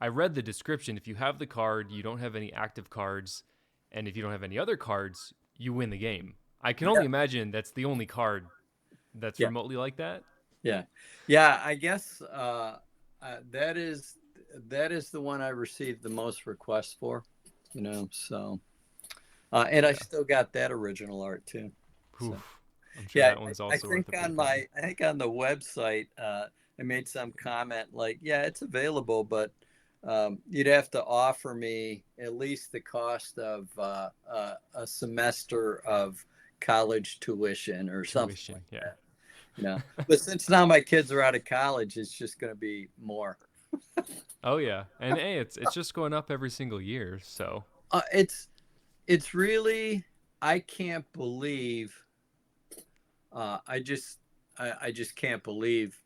I read the description, if you have the card, you don't have any active cards, and if you don't have any other cards, you win the game. I can Yeah, only imagine that's the only card that's yeah, remotely like that. yeah, yeah. I guess that is the one I received the most requests for. So and I Yeah. still got that original art too. So. Oof. I'm sure Yeah, that one's I also think worth a pretty on penny. I think on the website, I made some comment like, yeah, it's available, but you'd have to offer me at least the cost of a semester of college tuition or something Tuition, like yeah. that. But since now my kids are out of college, it's just going to be more. Oh yeah, and hey, it's just going up every single year. So Uh, it's it's really, I can't believe. Uh, I just I just can't believe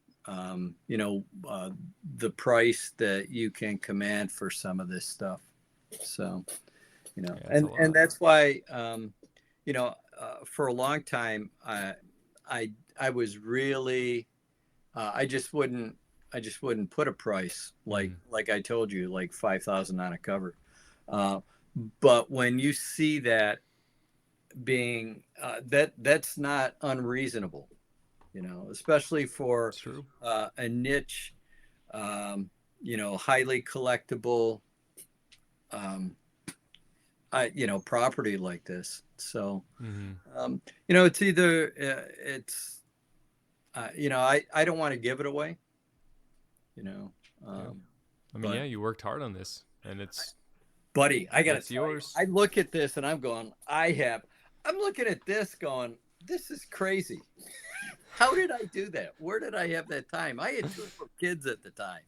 the price that you can command for some of this stuff. So yeah, it's a and lot. that's why for a long time I I was really I just wouldn't put a price Mm, like I told you, like 5,000 on a cover. Uh, but when you see that being that's not unreasonable, especially for it's true. a niche, highly collectible, um, property like this. So, Hmm. it's either I don't want to give it away, you know, Yeah, um, I mean, but yeah, you worked hard on this, and buddy, I got to it's tell you, yours. I look at this and I'm looking at this going, this is crazy. How did I do that? Where did I have that time? I had two little kids at the time,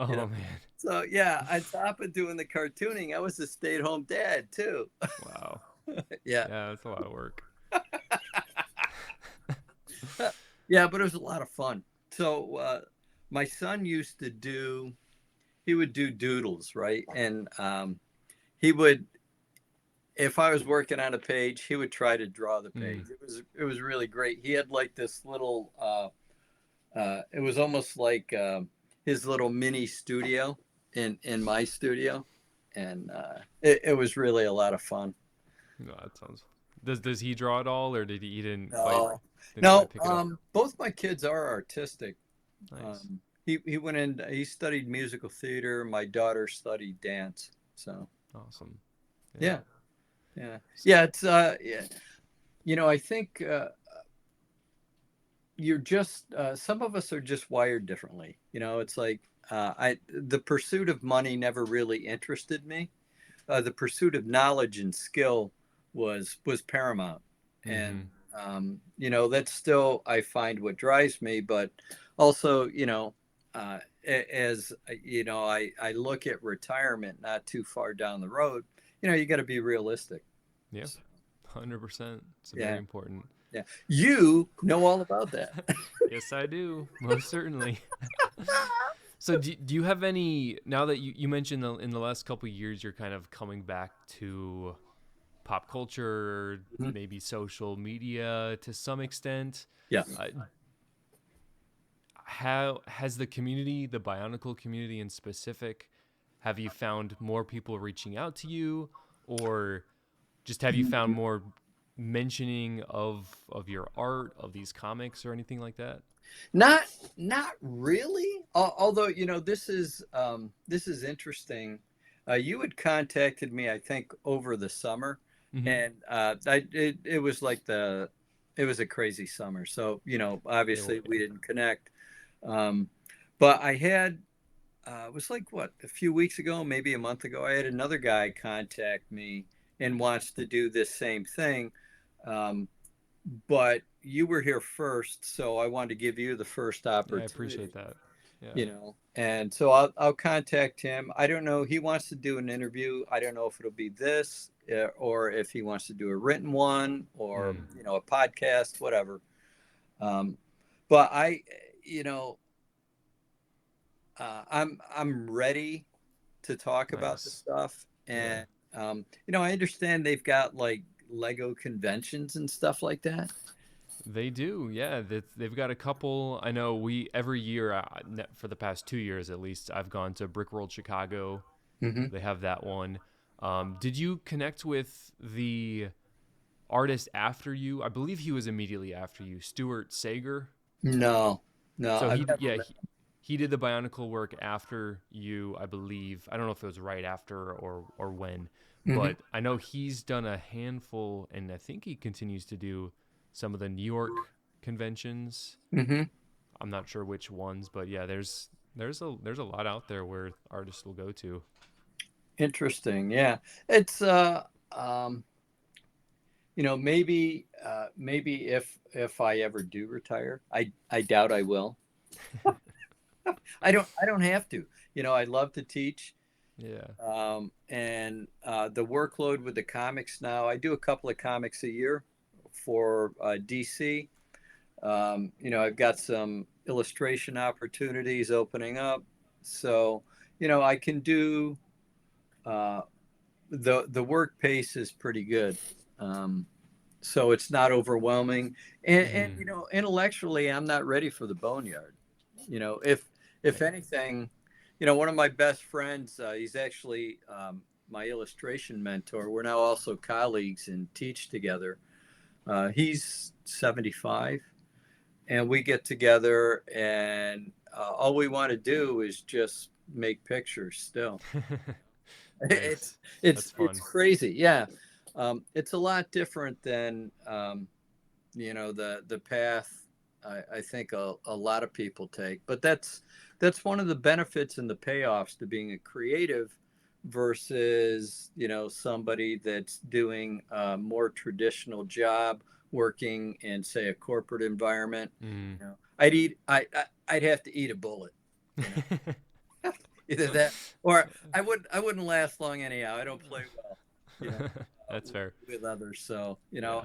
you know. Oh man, So yeah, on top of doing the cartooning, I was a stay-at-home dad too. wow. Yeah, Yeah, that's a lot of work. yeah, but it was a lot of fun. So my son he would do doodles, right? And he would, if I was working on a page, he would try to draw the page. Mm, It was really great. He had like this little it was almost like his little mini studio in my studio, and it was really a lot of fun. no, that sounds. Does he draw it all, or he No, didn't quite no. pick it up? Both my kids are artistic. Nice, He went in. He studied musical theater. My daughter studied dance. So awesome. Yeah. yeah, yeah, yeah. It's yeah. I think you're just some of us are just wired differently. It's like the pursuit of money never really interested me. The pursuit of knowledge and skill was paramount, and Mm-hmm. that's still, I find, what drives me. But also, as I look at retirement not too far down the road. You got to be realistic. Yeah, So, 100%. It's very yeah, important. yeah, you know all about that. Yes, I do. Most certainly. So do you have any now that you mentioned in the last couple of years you're kind of coming back to pop culture, maybe social media to some extent. Yeah. Uh, how has the community, the Bionicle community in specific, have you found more people reaching out to you, or just have you found more mentioning of your art, of these comics, or anything like that? Not not really. Although this is interesting. You had contacted me, I think, over the summer, Mm-hmm. and it was like it was a crazy summer. So, It, obviously we didn't connect. Um, but I had, it was like what, a few weeks ago, maybe a month ago, I had another guy contact me and wants to do this same thing. Um, but you were here first, so I wanted to give you the first yeah, I appreciate opportunity, that. Yeah. and so I'll contact him. I don't know. He wants to do an interview. I don't know if it'll be this or if he wants to do a written one or, Mm, a podcast, whatever. Um, but you know, I'm ready to talk about the nice. stuff, Yeah. and I understand they've got like Lego conventions and stuff like that. They do, yeah. They've got a couple. I know we every year for the past 2 years at least, I've gone to Brick World Chicago. Hmm. They have that one. Did you connect with the artist after you? I believe he was immediately after you, Stuart Sager. No, no, So I've never yeah, met. he did the Bionicle work after you, I believe. I don't know if it was right after or when, Hmm. but I know he's done a handful, and I think he continues to do some of the New York conventions. Hmm. I'm not sure which ones, but yeah, there's a lot out there where artists will go to. Interesting. Yeah, it's um, maybe if I ever do retire, I doubt I will. I don't have to. I love to teach. Yeah. And the workload with the comics now, I do a couple of comics a year for DC. I've got some illustration opportunities opening up, so I can do uh, the work pace is pretty good. Um, so it's not overwhelming, and Hmm. intellectually, I'm not ready for the boneyard. If Yeah. anything, one of my best friends, he's actually my illustration mentor. We're now also colleagues and teach together. He's 75, and we get together, and all we want to do is just make pictures. Still, it's Nice. it's That's it's fun. crazy. Yeah, it's a lot different than the path I think a lot of people take. But that's one of the benefits and the payoffs to being a creative versus somebody that's doing a more traditional job working in, say, a corporate environment. Mm. I'd have to eat a bullet, you know. Either that or I wouldn't last long anyhow. I don't play well, you know, That's fair. with others. So, Yeah,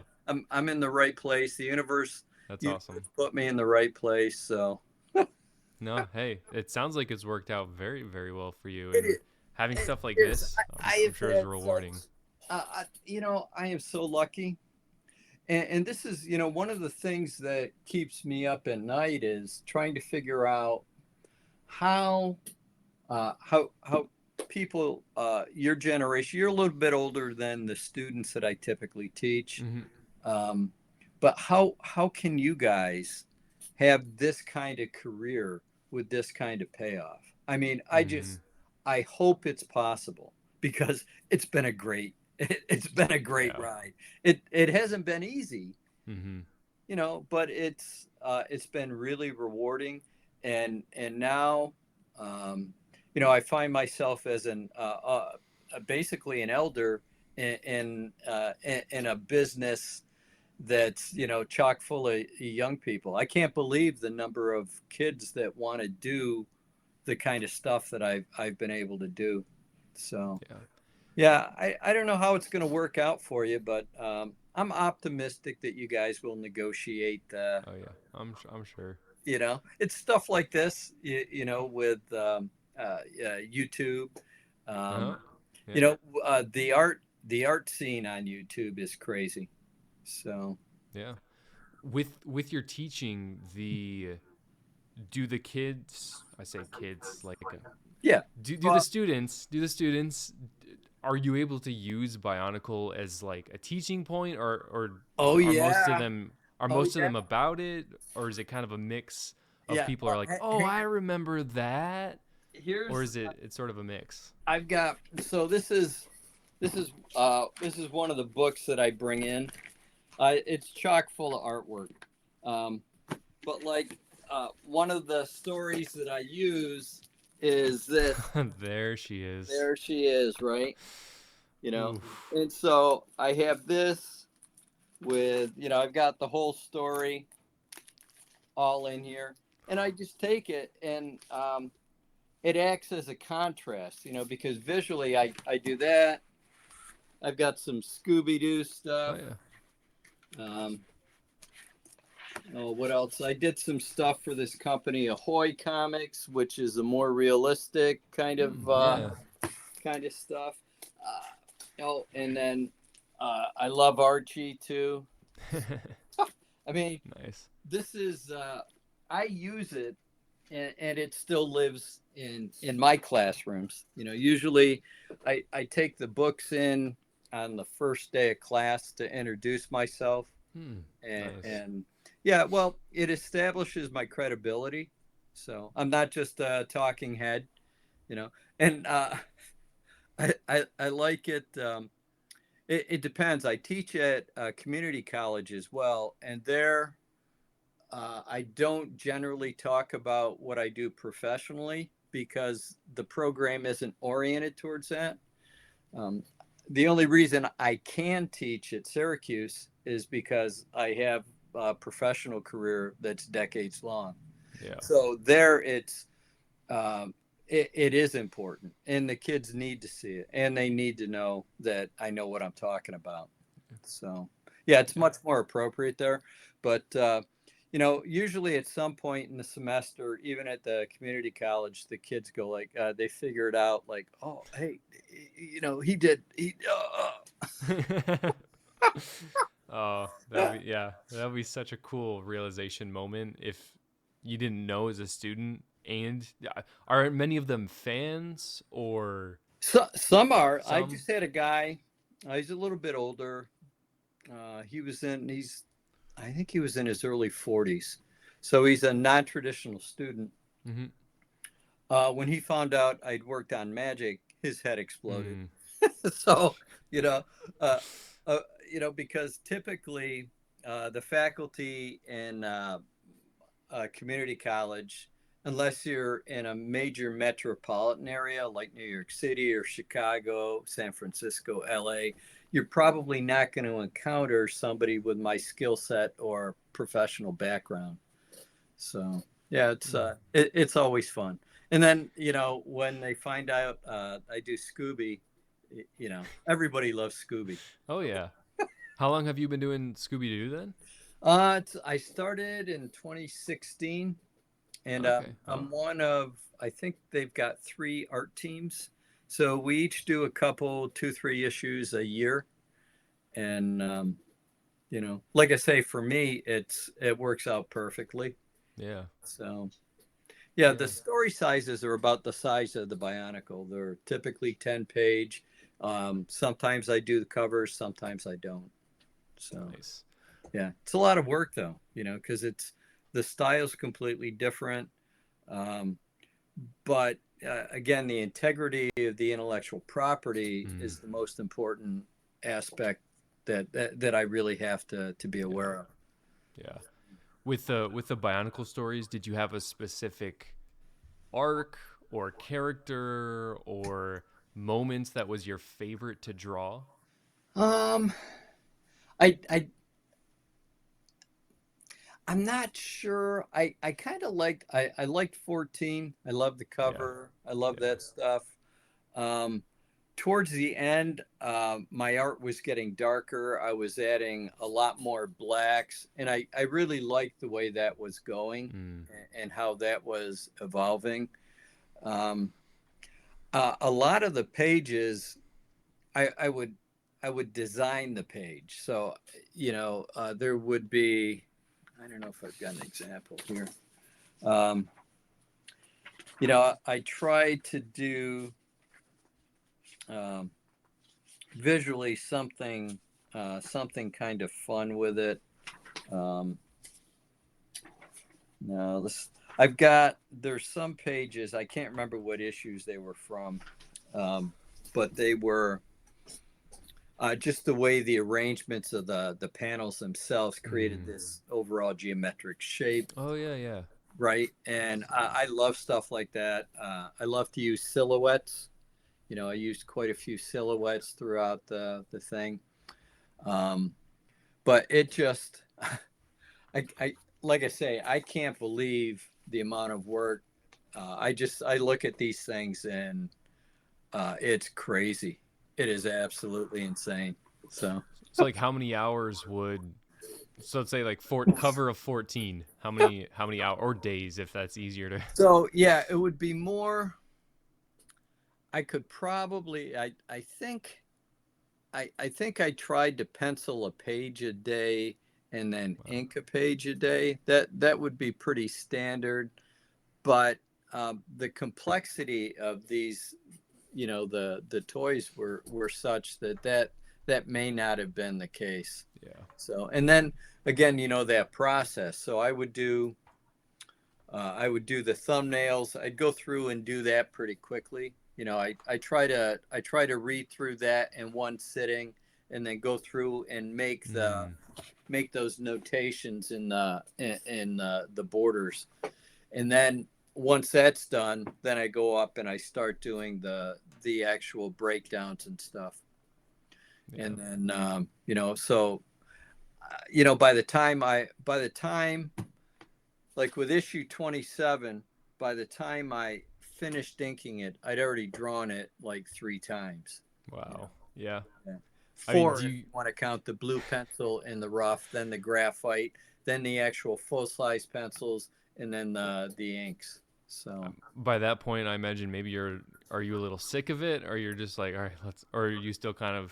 I'm in the right place. The that's universe awesome. put me in the right place. So No, hey, it sounds like it's worked out very, very well for you, it and is. having It stuff like is. this, I I'm have sure is had such. rewarding. I am so lucky, and this is one of the things that keeps me up at night is trying to figure out how how people your generation, you're a little bit older than the students that I typically teach, Hmm. um, but how can you guys have this kind of career with this kind of payoff? I mean, Hmm. I hope it's possible because it's been a great it's been a great Yeah. ride. It hasn't been easy, Hmm. but it's been really rewarding, and now, um, I find myself as basically an elder in a business that's chock full of young people. I can't believe the number of kids that want to do the kind of stuff that I've been able to do. So Yeah. yeah, I don't know how it's going to work out for you, but I'm optimistic that you guys will negotiate. Oh yeah. I'm sure. It's stuff like this, with YouTube. Uh Um, huh. Yeah. the art scene on YouTube is crazy. So Yeah. With your teaching, do the kids? I say kids like yeah, do the uh, students? Are you able to use Bionicle as like a teaching point, or oh are most of yeah, them oh yeah, about it, or is it kind of a mix of yeah. people are like, oh, Hang I on. remember that, or Here's is it's sort of a mix? I've got so this is one of the books that I bring in. It's chock full of artwork. But like one of the stories that I use is this. There she is. There she is, right? You know, Oof. and so I have this with, I've got the whole story all in here, and I just take it and it acts as a contrast, because visually I do that. I've got some Scooby-Doo Oh stuff. yeah. Um, oh, what else? I did some stuff for this company, Ahoy Comics, which is a more realistic Yeah. kind of stuff. And then I love Archie too. I mean, Nice. this is I use it, and it still lives in my classrooms. Usually I take the books in on the first day of class to introduce myself, Nice. and yeah, well, it establishes my credibility. So I'm not just a talking head, and I like it. It depends. I teach at a community college as well, and there I don't generally talk about what I do professionally because the program isn't oriented towards that. Um, the only reason I can teach at Syracuse is because I have a professional career that's decades long. Yeah. So there, um, it is important, and the kids need to see it, and they need to know that I know what I'm talking about. So yeah, it's Yeah. much more appropriate there. But usually at some point in the semester, even at the community college, the kids go like, they figure it out, like, oh, hey, he did, Oh, that'd be yeah, that'd be such a cool realization moment if you didn't know as a student. And are many of them fans or So, some are. I some? just had a guy. He's a little bit older. I think he was in his early 40s. So he's a non-traditional student. Mm-hmm. When he found out I'd worked on magic, his head exploded. Mm. So, you know, uh, because typically the faculty in community college, unless you're in a major metropolitan area like New York City or Chicago, San Francisco, LA, you're probably not going to encounter somebody with my skill set or professional background. So yeah, it's always fun. And then when they find out I do Scooby, everybody loves Scooby. Oh yeah. How long have you been doing Scooby Doo then? I started in 2016, and Okay. Oh. I'm one of, I think they've got 3 art teams. So we each do a couple, 2, 3 issues a year. And, like I say, for me, it works out perfectly. Yeah. So, yeah, the Yeah. story sizes are about the size of the Bionicle. They're typically 10 page. Sometimes I do the covers, sometimes I don't. So, Nice. yeah, it's a lot of work though, because the style's completely different. Um, but again, the integrity of the intellectual property Mm. is the most important aspect that I really have to be Yeah. aware of. Yeah. With the Bionicle stories, did you have a specific arc or character or moments that was your favorite to draw? Um, I I'm not sure. I kind of I liked 14. I love the Yeah. cover. I love Yeah. that stuff. Um, Towards the end, my art was getting darker. I was adding a lot more blacks, and I really liked the way that was going Mm. and how that was evolving. Um, a lot of the pages, I would design the page. So, there would be, I don't know if I've got an example here. Um, I tried to do um, visually something kind of fun with it. Um, no, this there's some pages I can't remember what issues they were from, but they were just the way the arrangements of the panels themselves created Mm. this overall geometric shape, Oh yeah, yeah. right? And I love stuff like that. I love to use silhouettes. I used quite a few silhouettes throughout the thing. Um, but it just, I like I say, I can't believe the amount of work. I look at these things and it's crazy. It is absolutely insane. So. So like, how many hours would, so let's say like cover of 14? How many hours or days, if that's easier to? So yeah, it would be more. I could probably. I think. I think I tried to pencil a page a day and then Wow. ink a page a day. That would be pretty standard. But the complexity of these, the toys were such that may not have been the case. Yeah. So, and then again, that process. So I would do the thumbnails. I'd go through and do that pretty quickly. I try to read through that in one sitting, and then go through and make those notations in the borders. And then once that's done, then I go up and I start doing the actual breakdowns and stuff. Yeah. And then so by the time like with issue 27, by the time I finished inking it, I'd already drawn it like 3 times. Wow. Yeah. Yeah. I mean, Four, if you want to count the blue pencil and the rough, then the graphite, then the actual full size pencils, and then the inks. So by that point, I imagine maybe are you a little sick of it, or you're just like, all right, or are you still kind of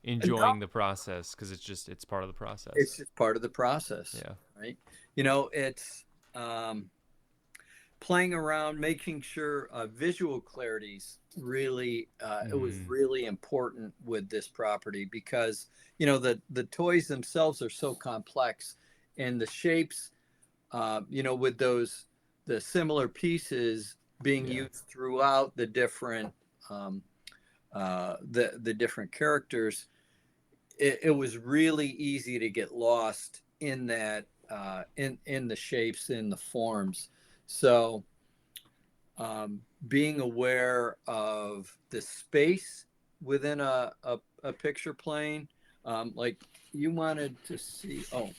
no, enjoying the process because it's part of the it's process? just part of the process, Yeah. right? It's playing around, making sure visual clarity's really it was Mm. really important with this property, because the toys themselves are so complex, and the shapes, with the similar pieces being Yeah. used throughout the different the different characters. It was really easy to get lost in that in the shapes, in the forms. So being aware of the space within a picture plane, like you wanted to see. Oh,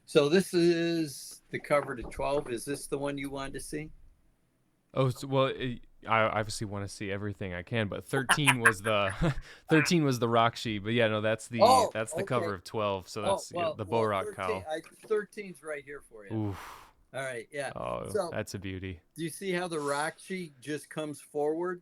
so this is the cover to 12. Is this the one you wanted to see? Oh, so, well, I obviously want to see everything I can, but 13 was the 13 was the Rahkshi. But yeah, no, Oh, that's the okay. cover of 12. So Oh, that's well, the well, Bohrok 13. Kal. 13's right here for you. Oof. All right, yeah. Oh, So, that's a beauty. do you see how the Rahkshi just comes forward,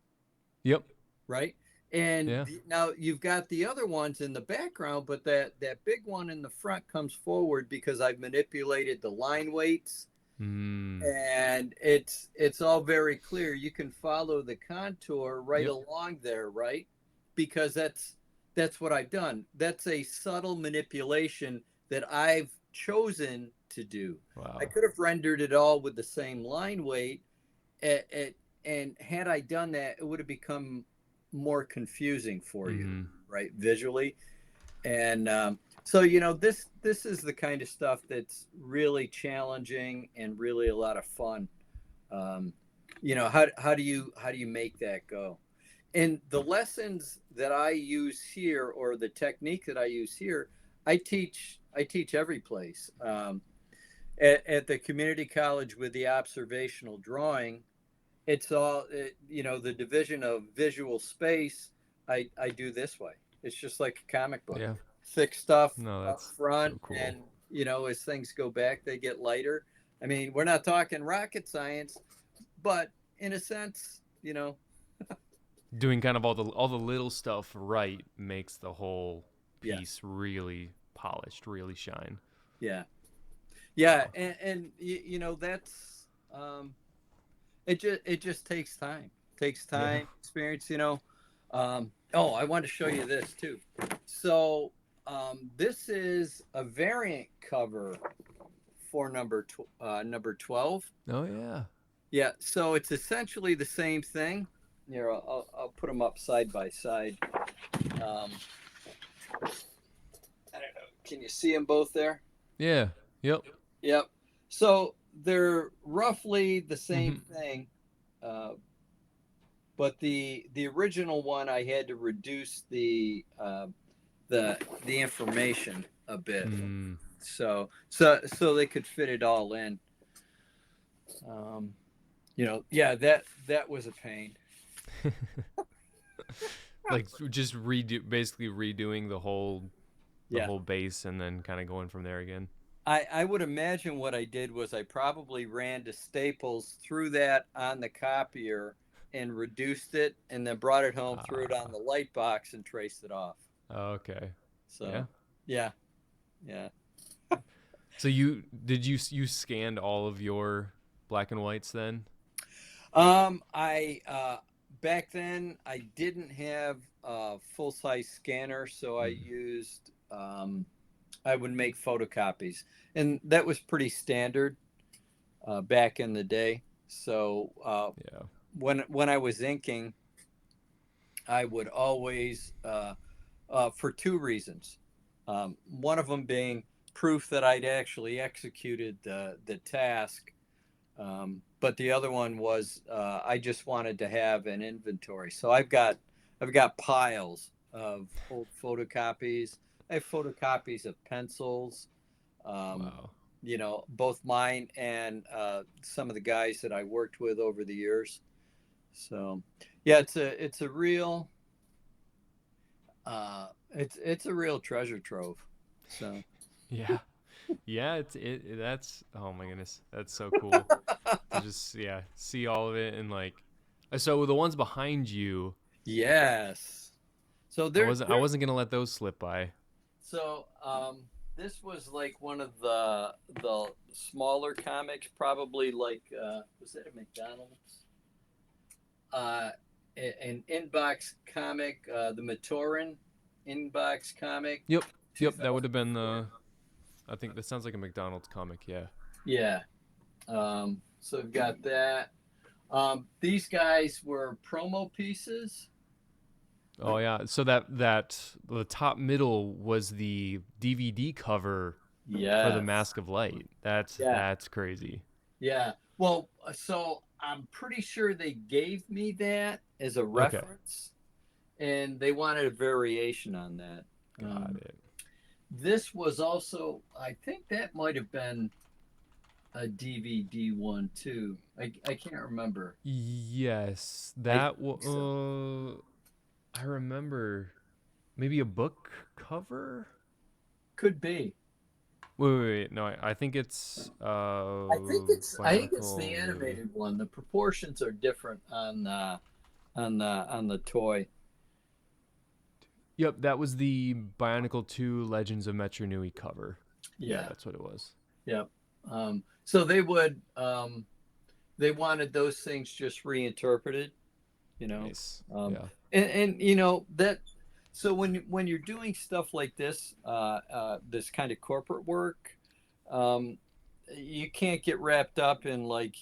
Yep. right? And Yeah. now you've got the other ones in the background, but that big one in the front comes forward because I've manipulated the line weights, Mm. and it's all very clear. You can follow the contour right Yep. along there, right? Because that's what I've done. That's a subtle manipulation that I've chosen to do. I Wow. could have rendered it all with the same line weight, and had I done that, it would have become more confusing for you, Mm-hmm. right, visually. And so this is the kind of stuff that's really challenging and really a lot of fun. um, how do you make that go? And the lessons that I use here, or the technique that I use here, I teach every place. At the community college with the observational drawing, it's all the division of visual space. I do this way. It's just like a comic book. Yeah. Thick stuff No, up that's front, so cool. and as things go back, they get lighter. I mean, we're not talking rocket science, but in a sense, Doing kind of all the little stuff right makes the whole yeah, piece really polished, really shine. yeah, yeah. Wow. And that's it just takes Yeah. time, experience. Oh, I want to show you this too. So this is a variant cover for number 12. Oh yeah. Yeah, so it's essentially the same thing. Here, I'll put them up side by side. Um, I don't know. Can you see them both there? Yeah. Yep. Yep. So they're roughly the same Mm-hmm. thing, uh, but the original one I had to reduce the information a bit, Mm. so they could fit it all in. Um, yeah, that was a pain. Like just basically redoing the Yeah. whole base and then kind of going from there again. I would imagine what I did was I probably ran to Staples, threw that on the copier, and reduced it, and then brought it home, threw it on Ah. the light box, and traced it off. Okay. Yeah. So, yeah, yeah. So you scanned all of your black and whites then? I back then I didn't have a full size scanner, so I Mm. used I would make photocopies, and that was pretty standard back in the day. So Yeah. when I was inking, I would always for two reasons. One of them being proof that I'd actually executed the task, but the other one was I just wanted to have an inventory. So I've got piles of old photocopies. I have photocopies of pencils. Um, Wow. both mine and some of the guys that I worked with over the years. So, yeah, it's a real it's a real treasure trove. So, Yeah. Yeah, that's oh my goodness. That's so cool to just see all of it and like so the ones behind you, yes. So I there. wasn't going to let those slip by. So this was like one of the smaller comics, probably like was that a McDonald's? Uh, an inbox comic, the Matoran inbox comic, Yep. Yep, that would have been 2004. the I think that sounds like a McDonald's comic, yeah. Yeah. So we've got that. These guys were promo pieces. Oh yeah. So that the top middle was the DVD cover for the Yes. Mask of Light. Yeah. That's crazy. Yeah. Well, so I'm pretty sure they gave me that as a Okay. reference, and they wanted a variation on that. Got it. This was also, I think that might have been a DVD one too. I can't remember. Yes, I that think so. I remember maybe a book cover. Could be. Wait. No, I think it's I think it's the Bionicle maybe. animated one. The proportions are different on the toy. Yep, that was the Bionicle 2 Legends of Metru Nui cover. Yeah, Yeah. that's what it was. Yep. So they wanted those things just reinterpreted, you know. Nice. Um, Yeah. and that. So when you're doing stuff like this, this kind of corporate work, um, you can't get wrapped up in like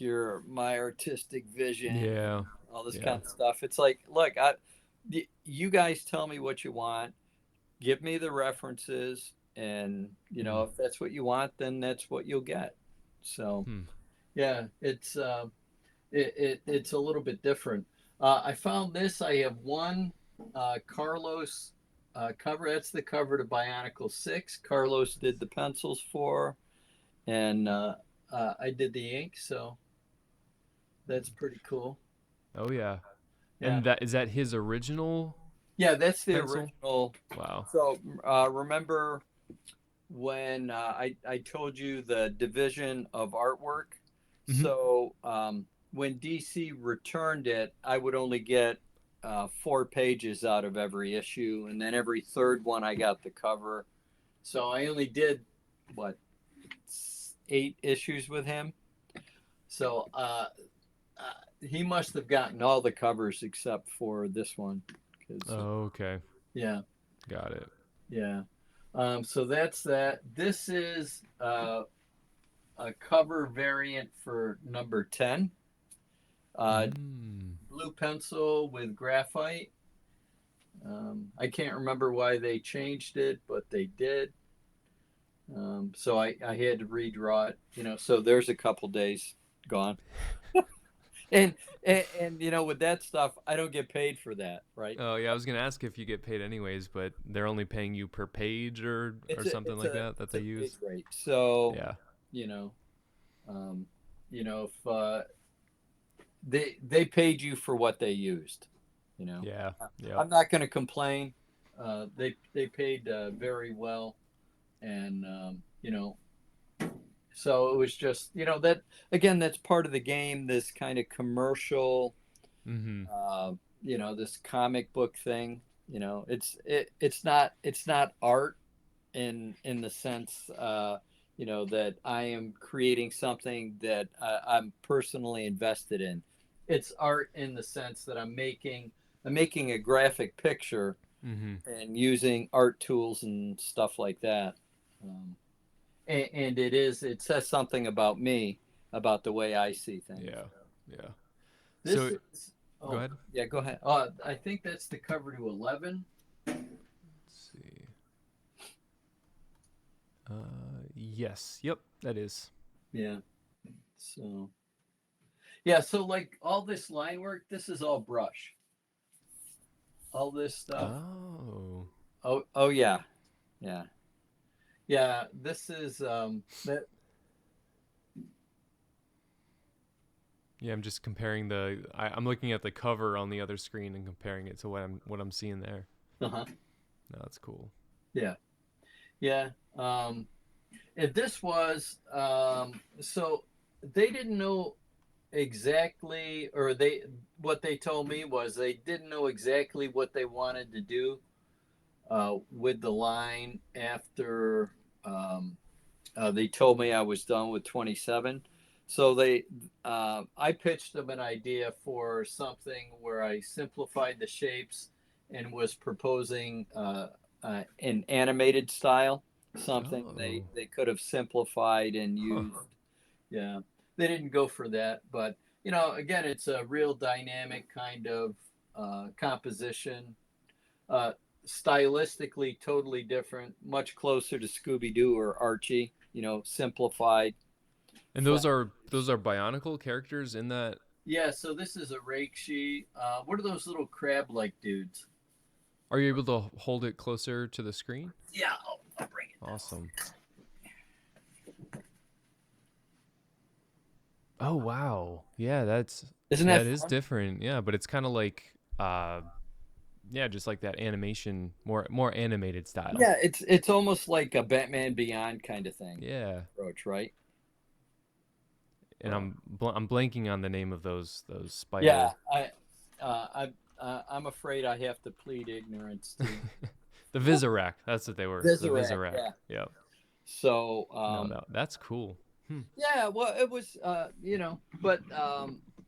my artistic vision, Yeah. all this Yeah. kind of stuff. It's like, look, you guys tell me what you want, give me the references, and Mm. if that's what you want, then that's what you'll get. So Hmm. yeah, it's a little bit different. I found this. I have one Carlos cover. That's the cover to Bionicle 6. Carlos did the pencils for, and I did the ink. So that's pretty cool. Oh yeah. Yeah, And that is that his original yeah, that's the pencil? original. Wow. So remember when I told you the division of artwork? Hmm. So when DC returned it, I would only get 4 pages out of every issue, and then every third one I got the cover. So I only did what 8 issues with him. So he must have gotten all the covers except for this one. 'Cause, Oh, okay. yeah, Got it. yeah. So that's that. This is a cover variant for number 10. Uh, Mm. Blue pencil with graphite. I can't remember why they changed it, but they did. So I had to redraw it, so there's a couple days gone. And with that stuff, I don't get paid for that, right? Oh yeah, I was gonna ask if you get paid anyways, but they're only paying you per page or something like that It's they a page use. rate. So, Yeah. you know, um, if they paid you for what they used, you know, Yeah. Yep. I'm not going to complain. They paid very well, and so it was just that again, that's part of the game. This kind of commercial, Mm-hmm. uh, this comic book thing. It's not art in the sense that I am creating something that I'm personally invested in. It's art in the sense that I'm making a graphic picture Mm-hmm. and using art tools and stuff like that. Um, and it says something about me, about the way I see things. Yeah. Yeah. This So is go oh ahead. yeah, go ahead. I think that's the cover to 11. Let's see. Yes. Yep. That is. Yeah. So yeah, so like all this line work, this is all brush. All this stuff. Oh. Oh yeah. Yeah. Yeah, this is that Yeah, I'm just comparing I'm looking at the cover on the other screen and comparing it to what I'm seeing there. uh-huh. No, that's cool. Yeah. Yeah. And this was so they didn't know exactly, or what they told me was they didn't know exactly what they wanted to do with the line after they told me I was done with 27. So I pitched them an idea for something where I simplified the shapes and was proposing an animated style, something they Oh. they could have simplified and Huh. used. Yeah, they didn't go for that, but again, it's a real dynamic kind of composition. Uh, Stylistically totally different, much closer to Scooby Doo or Archie. Simplified. And those are Bionicle characters in that. Yeah, so this is a Rahkshi. What are those little crab-like dudes? Are you able to hold it closer to the screen? Yeah, I'll bring it down. Awesome. Oh wow. Yeah, Isn't that that is fun? different. Yeah, but it's kind of like yeah, just like that animation, more animated style. Yeah, it's almost like a Batman Beyond kind of thing Yeah. approach, right? And Uh, I'm blanking on the name of those yeah, spider. I'm afraid I have to plead ignorance to The Visorak. That's what they were. The Visorak. Visorak. Yeah. Yep. So No, that's cool. Hmm. yeah, well, it was, but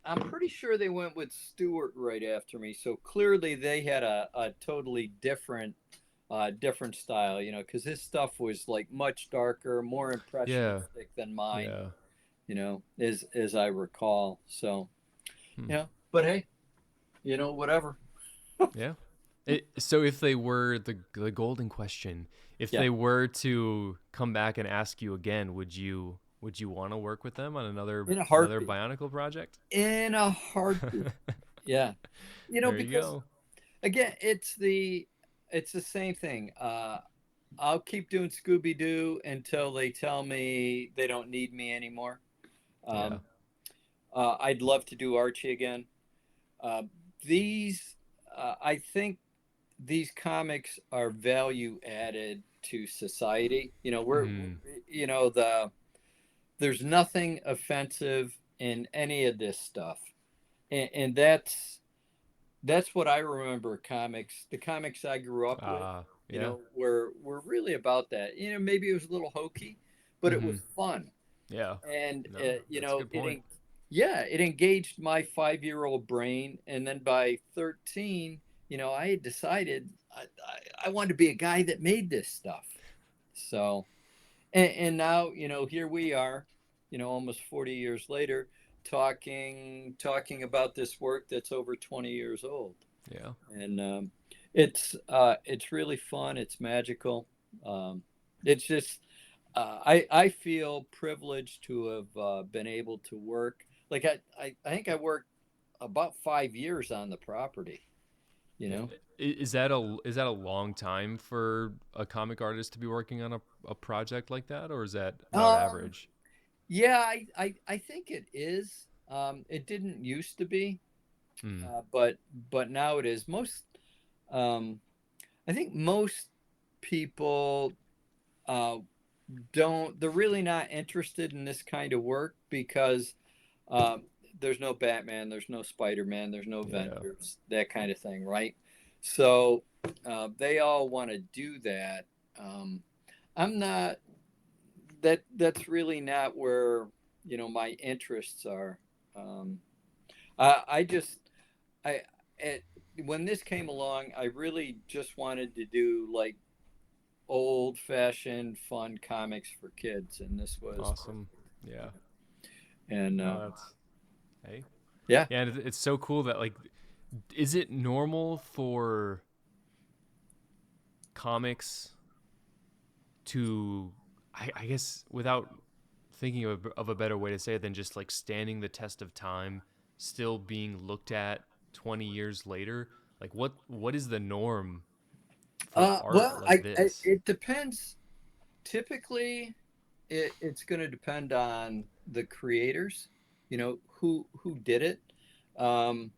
I'm pretty sure they went with Stewart right after me. So clearly they had a totally different style, because his stuff was like much darker, more Yeah. impressionistic than mine, Yeah. as I recall. So, Hmm. but hey, whatever. Yeah. So if they were the golden question, if Yeah, they were to come back and ask you again, would you want to work with them on another in a another heartbeat. Bionicle project? In a heartbeat. Yeah, There you because go. again, it's the same thing. I'll keep doing Scooby Doo until they tell me they don't need me anymore. Yeah. Um, I'd love to do Archie again. Uh, I think these comics are value added to society. Hmm. There's nothing offensive in any of this stuff, and that's what I remember comics. The comics I grew up with, Yeah. were really about that. Maybe it was a little hokey, but it Hmm. was fun, Yeah. and No, that's a good point. yeah, it engaged my 5-year-old brain. And then by 13, I had decided I wanted to be a guy that made this stuff. So, and now, here we are, almost 40 years later, talking about this work that's over 20 years old. Yeah. And It's really fun. It's magical. It's just I feel privileged to have been able to work. Like I think I worked about 5 years on the property. You Yeah. know. Is that a long time for a comic artist to be working on a project like that, or is that about Um. average? Yeah. I think it is. It didn't used to be, Mm, but now it is. Um, I think most people uh, don't. They're really not interested in this kind of work because um, there's no Batman, there's no Spider-Man, there's no yeah. Avengers, that kind of thing, right? So they all want to do that. Um, I'm not. That's really not where my interests are. Um, I just I it, when this came along, I really just wanted to do like old fashioned fun comics for kids, and this was Awesome. Yeah. and No, that's hey. yeah. Yeah, and it's so cool that like, is it normal for comics to, I guess, without thinking of a better way to say it than just like standing the test of time, still being looked at 20 years later? Like, what is the norm for art Well, like this? it depends. Typically, it's going to depend on the creators. Who did it. Um,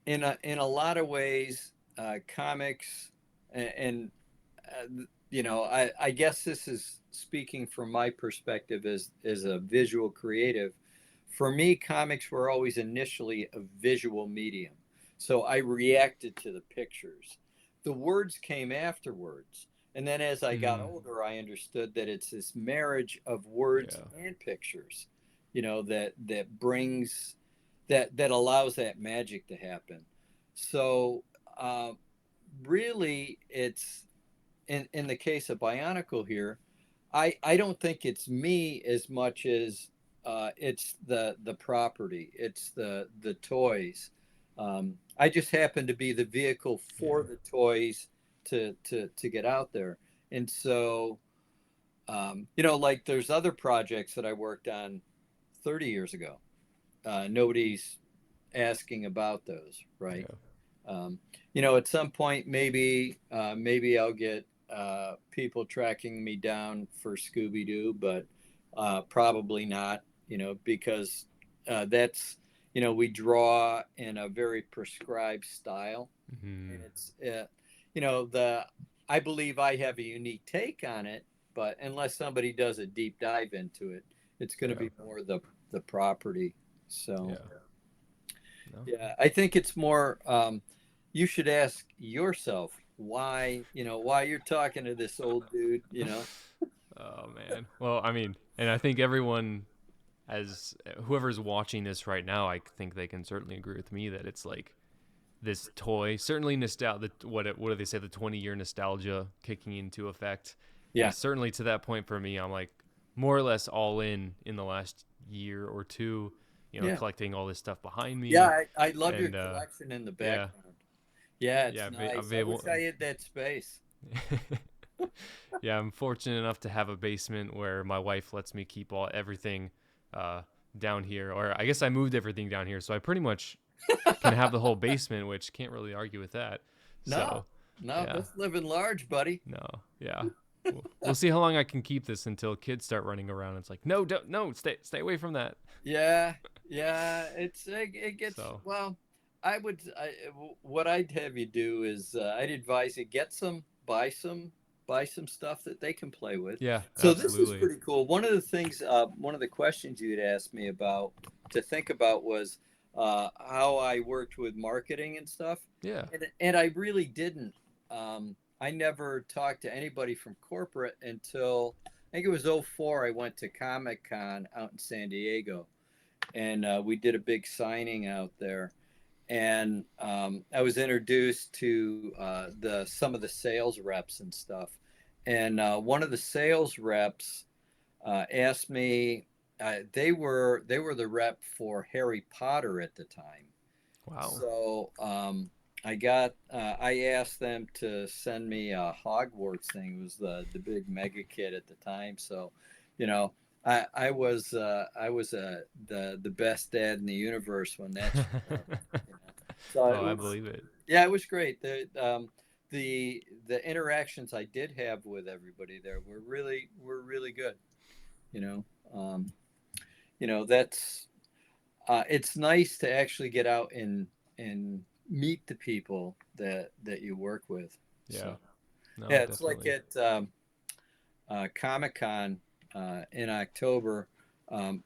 in a lot of ways, comics and I guess this is speaking from my perspective as a visual creative. For me, comics were always initially a visual medium, so I reacted to the pictures. The words came afterwards, and then as I got Mm, older, I understood that it's this marriage of words yeah. and pictures, that brings that allows that magic to happen. So uh, really, it's in the case of Bionicle here, I don't think it's me as much as it's the property, it's the toys. I just happen to be the vehicle for Yeah. the toys to get out there, and so like there's other projects that I worked on 30 years ago. Nobody's asking about those, right? Yeah. At some point, maybe I'll get people tracking me down for Scooby Doo, but probably not. Because that's we draw in a very prescribed style, and Mm, it's the I believe I have a unique take on it, but unless somebody does a deep dive into it, it's going to yeah. be more the property. So. Yeah. No. Yeah, I think it's more. You should ask yourself why you're talking to this old dude. Oh man. Well, I mean, and I think everyone, as whoever's watching this right now, I think they can certainly agree with me that it's like this toy, certainly nostalgia. What do they say? The 20-year nostalgia kicking into effect, Yeah, and certainly to that point for me, I'm like more or less all in the last year or two. yeah, Collecting all this stuff behind yeah. me, I love your and collection in the yeah, background. Yeah, it's yeah, I've nice. been I wish able. I had that space. Yeah, I'm fortunate enough to have a basement where my wife lets me keep everything uh, down here, or I guess I moved everything down here, so I pretty much can have the whole basement, which can't really argue with that. No, So, no, yeah, that's living large, buddy. no, yeah, we'll see how long I can keep this until kids start running around. It's like, no, don't, no, stay away from that. Yeah, yeah. It gets So, well. What I'd have you do is I'd advise you get buy some stuff that they can play with. yeah, So this is absolutely, pretty cool. One of the questions you had asked me about to think about was how I worked with marketing and stuff, yeah, and I really didn't. I never talked to anybody from corporate until I think it was '04. I went to Comic Con out in San Diego, and we did a big signing out there. And I was introduced to the some of the sales reps and stuff. And one of the sales reps asked me. They were the rep for Harry Potter at the time. wow, So I asked them to send me a Hogwarts thing. It was the big mega kit at the time. So, you know, I was the best dad in the universe when that showed up. You know? So Oh, it I was, believe it. yeah, it was great. The interactions I did have with everybody there were really good. You know, um, that's it's nice to actually get out and meet the people that you work with. Yeah. So No, yeah, it's like definitely. at Comic Con in October.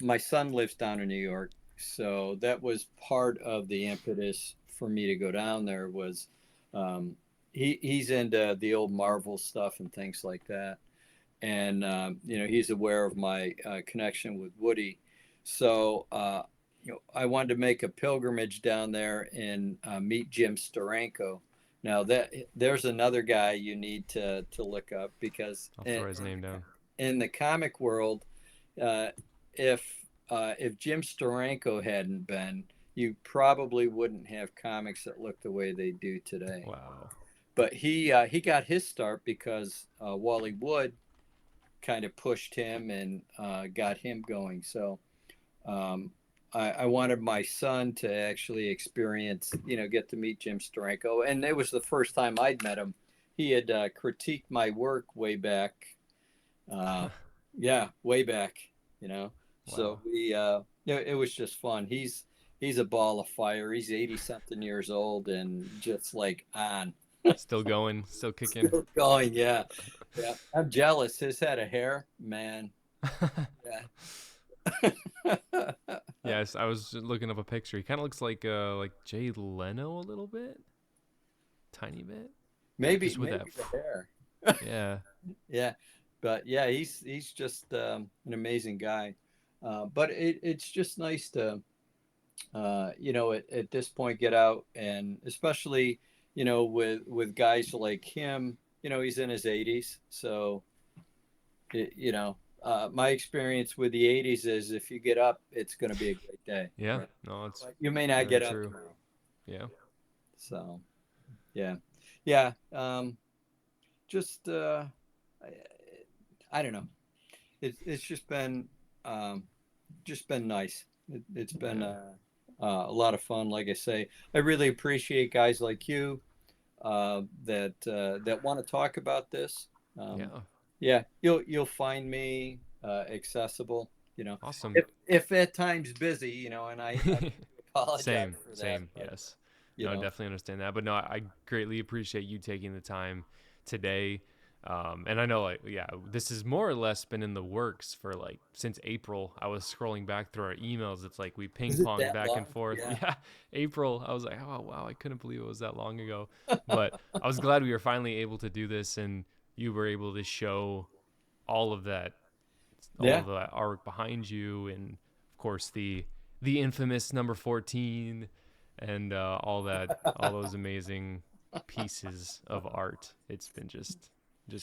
My son lives down in New York, so that was part of the impetus for me to go down there. Was um, he's into the old Marvel stuff and things like that, and he's aware of my connection with Woody. So I wanted to make a pilgrimage down there and meet Jim Steranko. Now that there's another guy you need to look up because I'll have to write his name down. in the comic world, uh, if Jim Steranko hadn't been, you probably wouldn't have comics that look the way they do today. Wow. But he got his start because Wally Wood kind of pushed him and got him going. So um, I wanted my son to actually experience, get to meet Jim Steranko, and it was the first time I'd met him. He had critiqued my work way back. Uh, yeah, way back. You know, so Wow. it was just fun. He's a ball of fire. He's 80 something years old and just like on. Still going, still kicking. Still going, yeah. Yeah. I'm jealous. His head of hair, man. Yeah. Yes, I was looking up a picture. He kind of looks like Jay Leno a little bit, tiny bit, maybe just with that. maybe the hair. Yeah. Yeah. But yeah, he's just an amazing guy. But it's just nice to at this point get out and especially, with guys like him, he's in his 80s. So my experience with the 80s is if you get up, it's going to be a great day. Yeah. Right? No, it's But you may not very get up true. tomorrow. Yeah. So, yeah. Yeah. Just, I, I don't know. It's just been nice. It's been Yeah. a lot of fun. Like I say, I really appreciate guys like you that want to talk about this. Um, Yeah. yeah, you'll find me accessible. Awesome. If at times busy, and I apologize Same. for that, Same. but Yes. you No, I know, definitely understand that. But no, I greatly appreciate you taking the time today. And I know, like, yeah, this has more or less been in the works for like since April. I was scrolling back through our emails. It's like we ping is it ponged that back and long? forth. Yeah. Yeah, April. I was like, oh wow, I couldn't believe it was that long ago. But I was glad we were finally able to do this, and you were able to show all of that, all Yeah. of that art behind you, and of course the infamous number 14, and all those amazing pieces of art. It's been just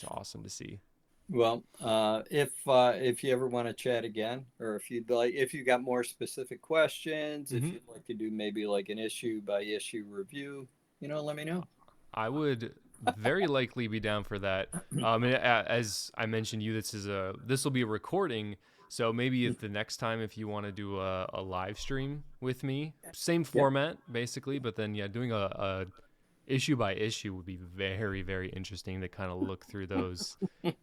awesome to see. Well, if you ever want to chat again, or if you got more specific questions, if Hmm. you'd like to do maybe like an issue by issue review, let me know. I would very likely be down for that. As I mentioned, this will be a recording, so maybe if the next time if you want to do a live stream with me, same Yeah. format basically, but then yeah, doing a issue by issue would be very very interesting to kind of look through those,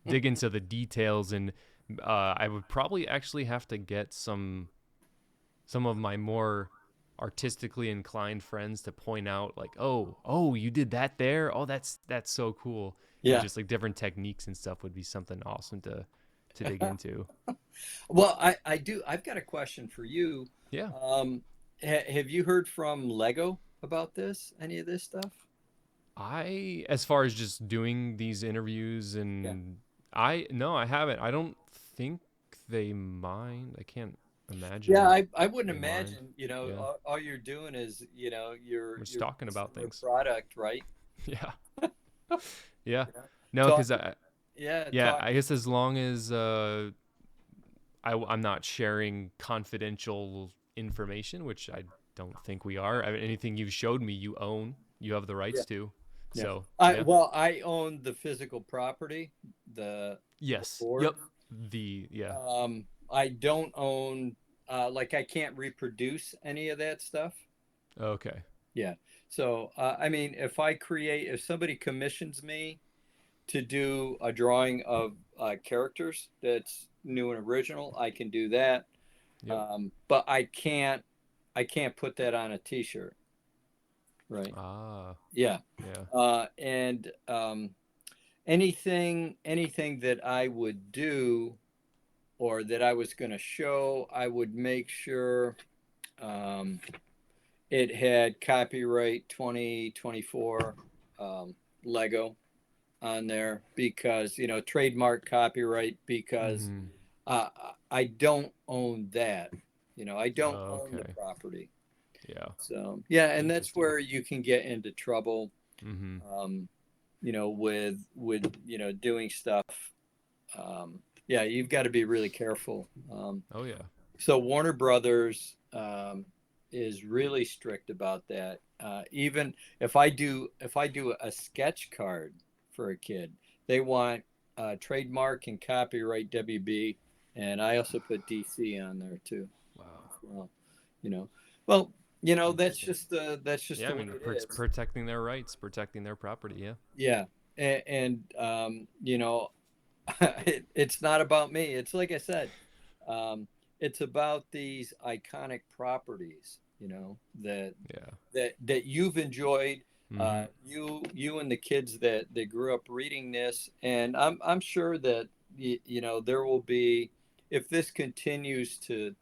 dig into the details, and I would probably actually have to get some of my more artistically inclined friends to point out like, oh, you did that there, oh, that's so cool, and Yeah. just like different techniques and stuff would be something awesome to dig into. Well, I do. I've got a question for you. Yeah. Have you heard from Lego about this? Any of this stuff? I, as far as just doing these interviews, Yeah. and I no, I haven't. I don't think they mind. I can't Yeah, imagine I wouldn't they mind. imagine. Yeah, All you're doing is, we're just you're talking releasing about their things. product, right? Yeah. Yeah. You know, No, because talking. Yeah, yeah, talk. I guess as long as I'm not sharing confidential information, which I don't think we are. I mean, anything you've showed me, you own. you have the Yeah. rights to. Yeah. So I yeah. well, I own the physical property, the Yes. board. Yep. Yeah. I don't own like I can't reproduce any of that stuff. Okay. Yeah. So I mean, if somebody commissions me to do a drawing of characters that's new and original, I can do that. Yep. But I can't put that on a T-shirt, right? Ah. Yeah. Yeah. And anything that I would do or that I was going to show, I would make sure um, it had copyright 2024 Lego on there because trademark copyright because Mm-hmm. uh, I don't own that. I don't own the Okay. property. Yeah. So yeah, and that's Interesting. where you can get into trouble. Mm-hmm. With doing stuff. Yeah, you've got to be really careful. Oh yeah. So Warner Brothers is really strict about that. Even if I do a sketch card for a kid, they want trademark and copyright WB, and I also put DC on there too. Wow. Well, you know, well, that's Interesting. just Yeah, the I way mean, it is. protecting their rights, protecting their property. Yeah. Yeah, and it's not about me. It's like I said, um, it's about these iconic properties, that Yeah. that you've enjoyed. Mm-hmm. You and the kids that grew up reading this, and I'm sure that there will be, if this continues to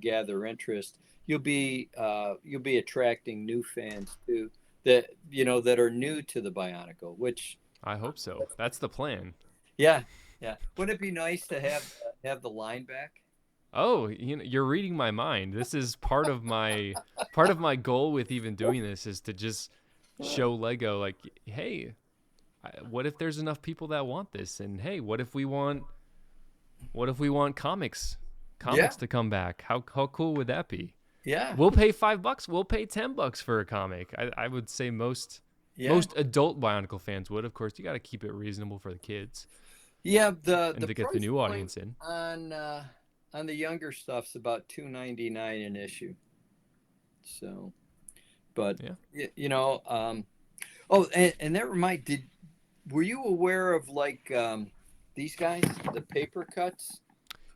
gather interest, you'll be attracting new fans too that are new to the Bionicle, which I hope so. That's the plan. yeah, yeah. Wouldn't it be nice to have the line back? Oh, you're reading my mind. This is part of my goal with even doing this is to just show Lego like, hey, what if there's enough people that want this? And hey, what if we want Yeah, comics to come back? How cool would that be? yeah, We'll pay $5. We'll pay $10 for a comic. I would say most yeah, most adult Bionicle fans would. Of course, you got to keep it reasonable for the kids yeah. The and to get the price new point audience in. on the younger stuff's about $2.99 an issue. So, but Yeah. oh, and that were you aware of like these guys, the paper cuts?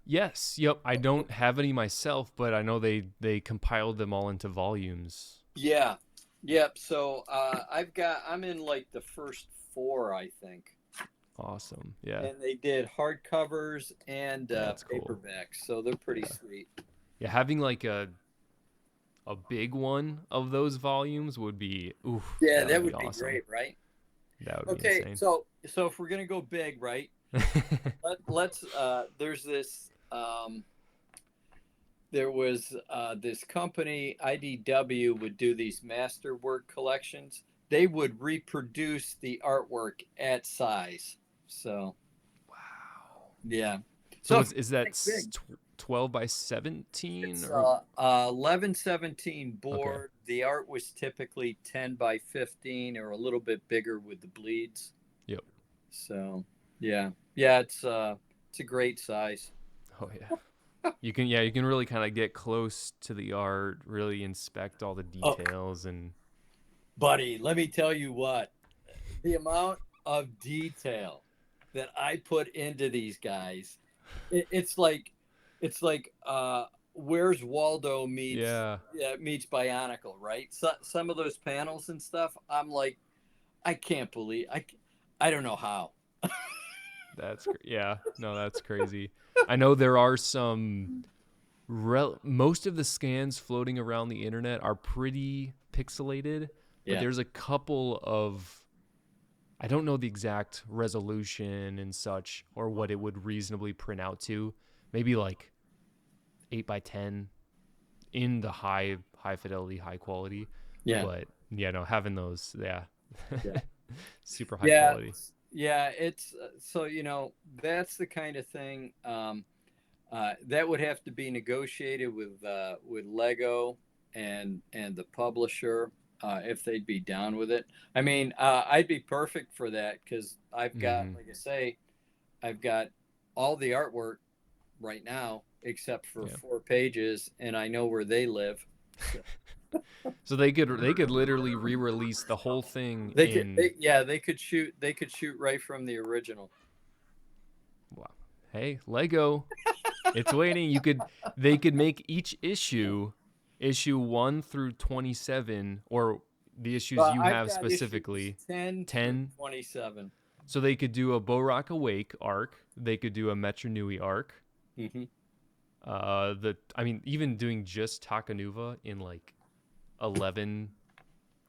Yes. Yep. I don't have any myself, but I know they compiled them all into volumes. Yeah, yep. So I'm in like the first four, I think. Awesome. Yeah. And they did hardcovers and That's cool. paperbacks, so they're pretty Yeah. sweet. Yeah. Having like a big one of those volumes would be oof. Yeah, That would that be would be awesome. great, right? That would be Okay, insane. so if we're gonna go big, right? Let's. There's this. There was this company IDW would do these masterwork collections. They would reproduce the artwork at size. So Wow. yeah. So So if is you that think big, 12 by 17 it's or 1117 okay. board. The art was typically 10 by 15 or a little bit bigger with the bleeds. Yep. So yeah, yeah, it's a great size. Oh yeah. You can really kind of get close to the art, really inspect all the Oh, details and buddy, let me tell you what, the amount of detail that I put into these guys, it's like Where's Waldo yeah, meets Bionicle, right? So, some of those panels and stuff, I'm like, I can't believe I don't know how. yeah. No, that's crazy. I know there are most of the scans floating around the internet are pretty pixelated, but Yeah, there's a couple of I don't know the exact resolution and such or what it would reasonably print out to. Maybe like 8 by 10 in the high fidelity, high quality. yeah, But yeah, no, having those, yeah. yeah, Super high yeah, quality. yeah. It's so that's the kind of thing that would have to be negotiated with Lego and the publisher. if they'd be down with it. I mean, I'd be perfect for that because I've got, Hmm. like I say, I've got all the artwork right now except for Yeah. 4 pages, and I know where they live. So So they could literally re-release the whole thing in. yeah, they could shoot right from the original. Wow. Hey, Lego, it's waiting. They could make each issue 1 through 27, or the issues Well, you I've have got issues specifically 10 through 10. 27. So they could do a Bohrok Awake arc. They could do a Metru Nui arc. Mm-hmm. I mean, even doing just TAKANUVA in like 11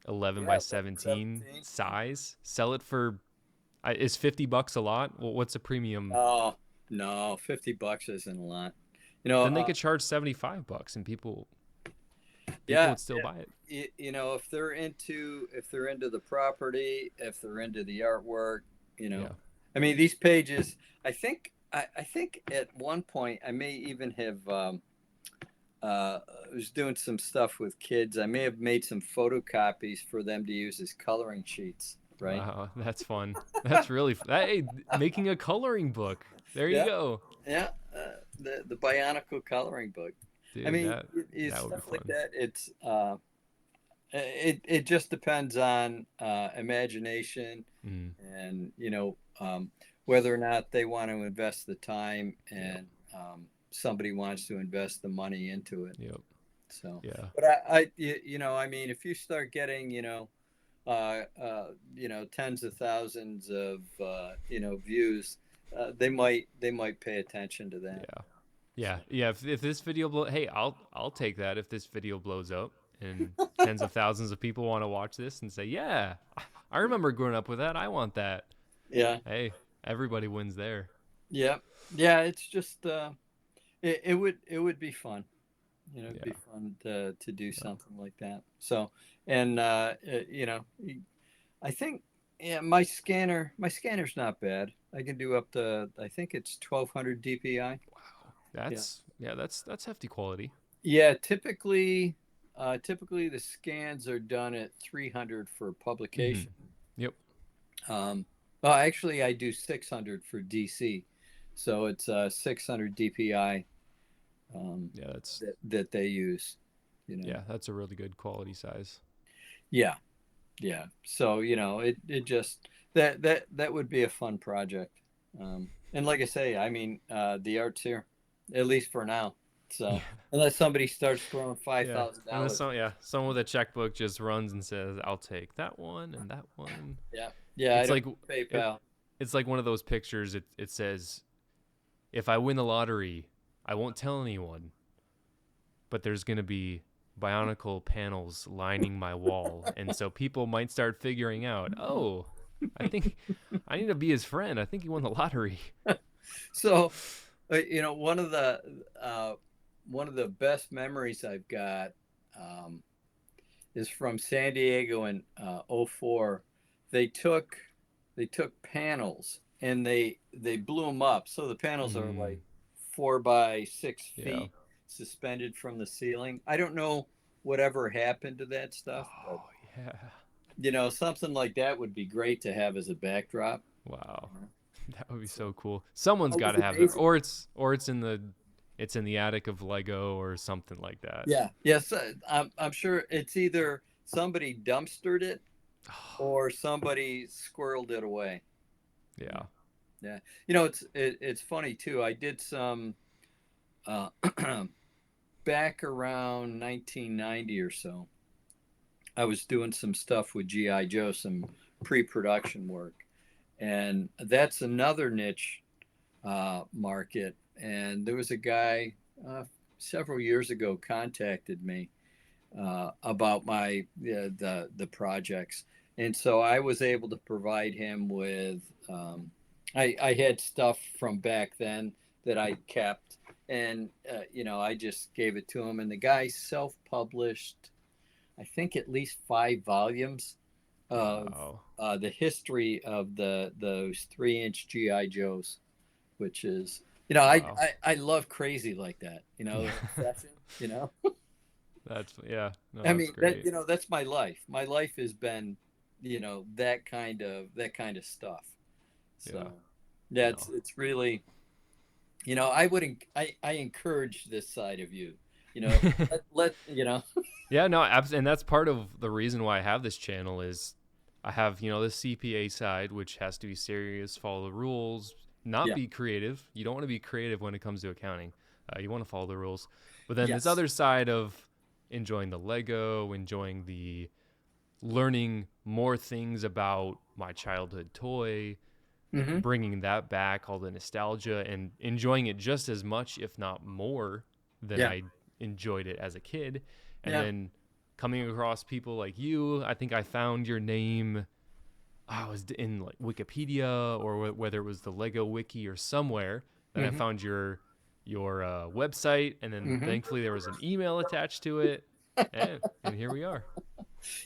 11 Yeah, by 11, 17 17. size. Sell it for is $50 a lot? Well, what's a premium? Oh, no, $50 isn't a lot. You know, Then they could charge $75 and people yeah, would still buy it. you know, if they're into the property, if they're into the artwork, you know, Yeah. I mean, these pages. I think at one point I may even have. I was doing some stuff with kids. I may have made some photocopies for them to use as coloring sheets. Right? Wow, that's fun. That's really hey, making a coloring book. There you Yeah, go. yeah. The Bionicle coloring book. I Dude, mean, that would be stuff like fun. that. It just depends on imagination, Mm, and whether or not they want to invest the time, yep. and somebody wants to invest the money into it. Yep. So, Yeah. but I mean, if you start getting tens of thousands of views, they might pay attention to that. Yeah. So Yeah. Yeah, if this video hey, I'll take that if this video blows up and tens of thousands of people want to watch this and say, "Yeah, I remember growing up with that. I want that." yeah, Hey, everybody wins there. yeah, yeah. It's just it would be fun. It'd be Yeah. fun to do Yeah. something like that. So, and I think, yeah, my scanner's not bad. I can do up to, I think it's 1200 DPI. Wow. Yeah. That's hefty quality. Yeah, typically the scans are done at 300 for Mhm. publication. Yep. Um, well, actually, I do 600 for DC, so it's 600 DPI Yeah, that's that they use. You know. yeah, that's a really good quality size. Yeah, yeah. So it just that would be a fun project. And like I say, I mean, the art's here, at least for now. Yeah. So unless somebody starts throwing five Yeah. thousand And then dollars, someone with a checkbook just runs and says, "I'll take that one and that one." yeah, yeah, I It's don't like it PayPal. it's like one of those pictures it says, "If I win the lottery, I won't tell anyone, but there's going to be bionicle panels lining my wall." And so people might start figuring out, "Oh, I think I need to be his friend. I think he won the lottery." So, one of the best memories I've got um, is from San Diego in '04. They took they took panels and they blew them up. So the panels are Mm, like 4 by 6 feet yeah. suspended from the ceiling. I don't know whatever happened to that stuff, but Oh, yeah. something like that would be great to have as a backdrop. Wow. You know? That would be So so cool. Someone's that got was to have that, amazing. or it's in the attic of Lego or something like that. Yeah, yes, I'm sure it's either somebody dumpstered it or somebody squirreled it away. Yeah, Yeah. yeah. It's funny too. I did some uh, back around 1990 or so. I was doing some stuff with GI Joe, some pre-production work, and that's another niche market. And there was a guy several years ago contacted me about my the projects, and so I was able to provide him with. I had stuff from back then that I kept, and I just gave it to him, and the guy self-published, I think, at least 5 volumes of Wow. the history of those 3-inch GI Joes, which is, Wow. I love crazy like that, Yeah. obsession, you know. That's yeah. No, I that's mean, that great. that's my life. My life has been, that kind of stuff. Yeah. So, yeah, No. it's really, I wouldn't, I encourage this side of you. You know, let. Yeah, no, and that's part of the reason why I have this channel is I have, the CPA side, which has to be serious, follow the rules, not Yeah. be creative. You don't want to be creative when it comes to accounting. You want to follow the rules. But then this Yes. other side of enjoying the Lego, enjoying the learning more things about my childhood toy, Hmm. bringing that back, all the nostalgia, and enjoying it just as much, if not more, than Yeah. I enjoyed it as a kid. And Yeah. then coming across people like you, I think I found your name. I was in like Wikipedia or whether it was the Lego Wiki or somewhere. Then I Hmm. found your website, and then Hmm. thankfully there was an email attached to it, and here we are.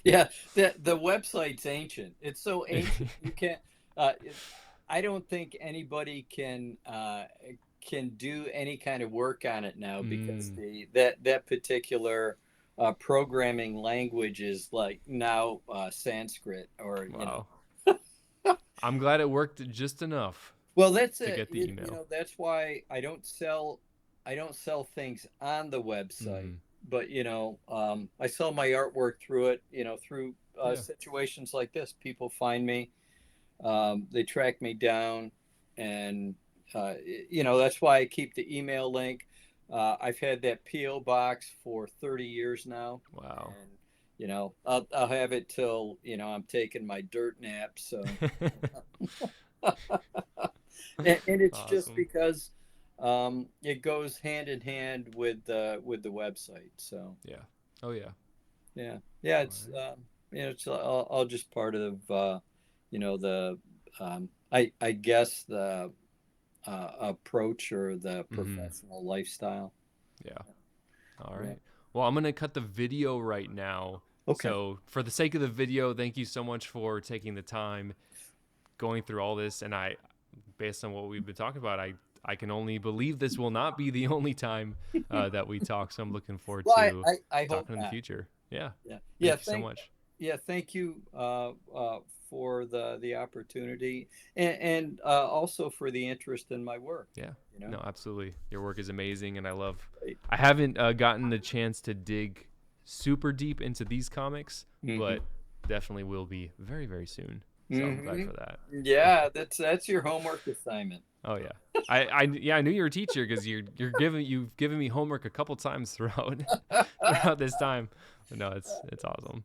Yeah. The website's ancient. It's so ancient. You can't. I don't think anybody can do any kind of work on it now because Mm, that particular programming language is like now Sanskrit or wow. I'm glad it worked just enough Well, that's to it. get the email. That's why I don't sell things on the website, Mm, but I sell my artwork through it. Through yeah. situations like this, people find me, they track me down, and that's why I keep the email link. I've had that PO box for 30 years now, Wow. and I'll have it till I'm taking my dirt nap. So. And it's just Awesome. because it goes hand in hand with the website. So Yeah. Oh yeah. yeah, yeah, All it's right. it's all just part of the I guess the approach or the Mm-hmm. professional lifestyle. Yeah. All Yeah. right. Well, I'm gonna cut the video right now. Okay. So for the sake of the video, thank you so much for taking the time going through all this. And based on what we've been talking about, I can only believe this will not be the only time that we talk. So I'm looking forward Well, to I hope talking in the not. future. Yeah. Yeah. Yeah. Thank you so Thank much. Yeah, thank you for the opportunity and also for the interest in my work. Yeah. You know, No, absolutely. Your work is amazing, and Right. I haven't gotten the chance to dig super deep into these comics, Hmm. but definitely will be very, very soon. So I'm glad Hmm. for that. Yeah, that's your homework assignment. Oh yeah. I knew you were a teacher because you've given me homework a couple times throughout throughout this time. But no, it's awesome.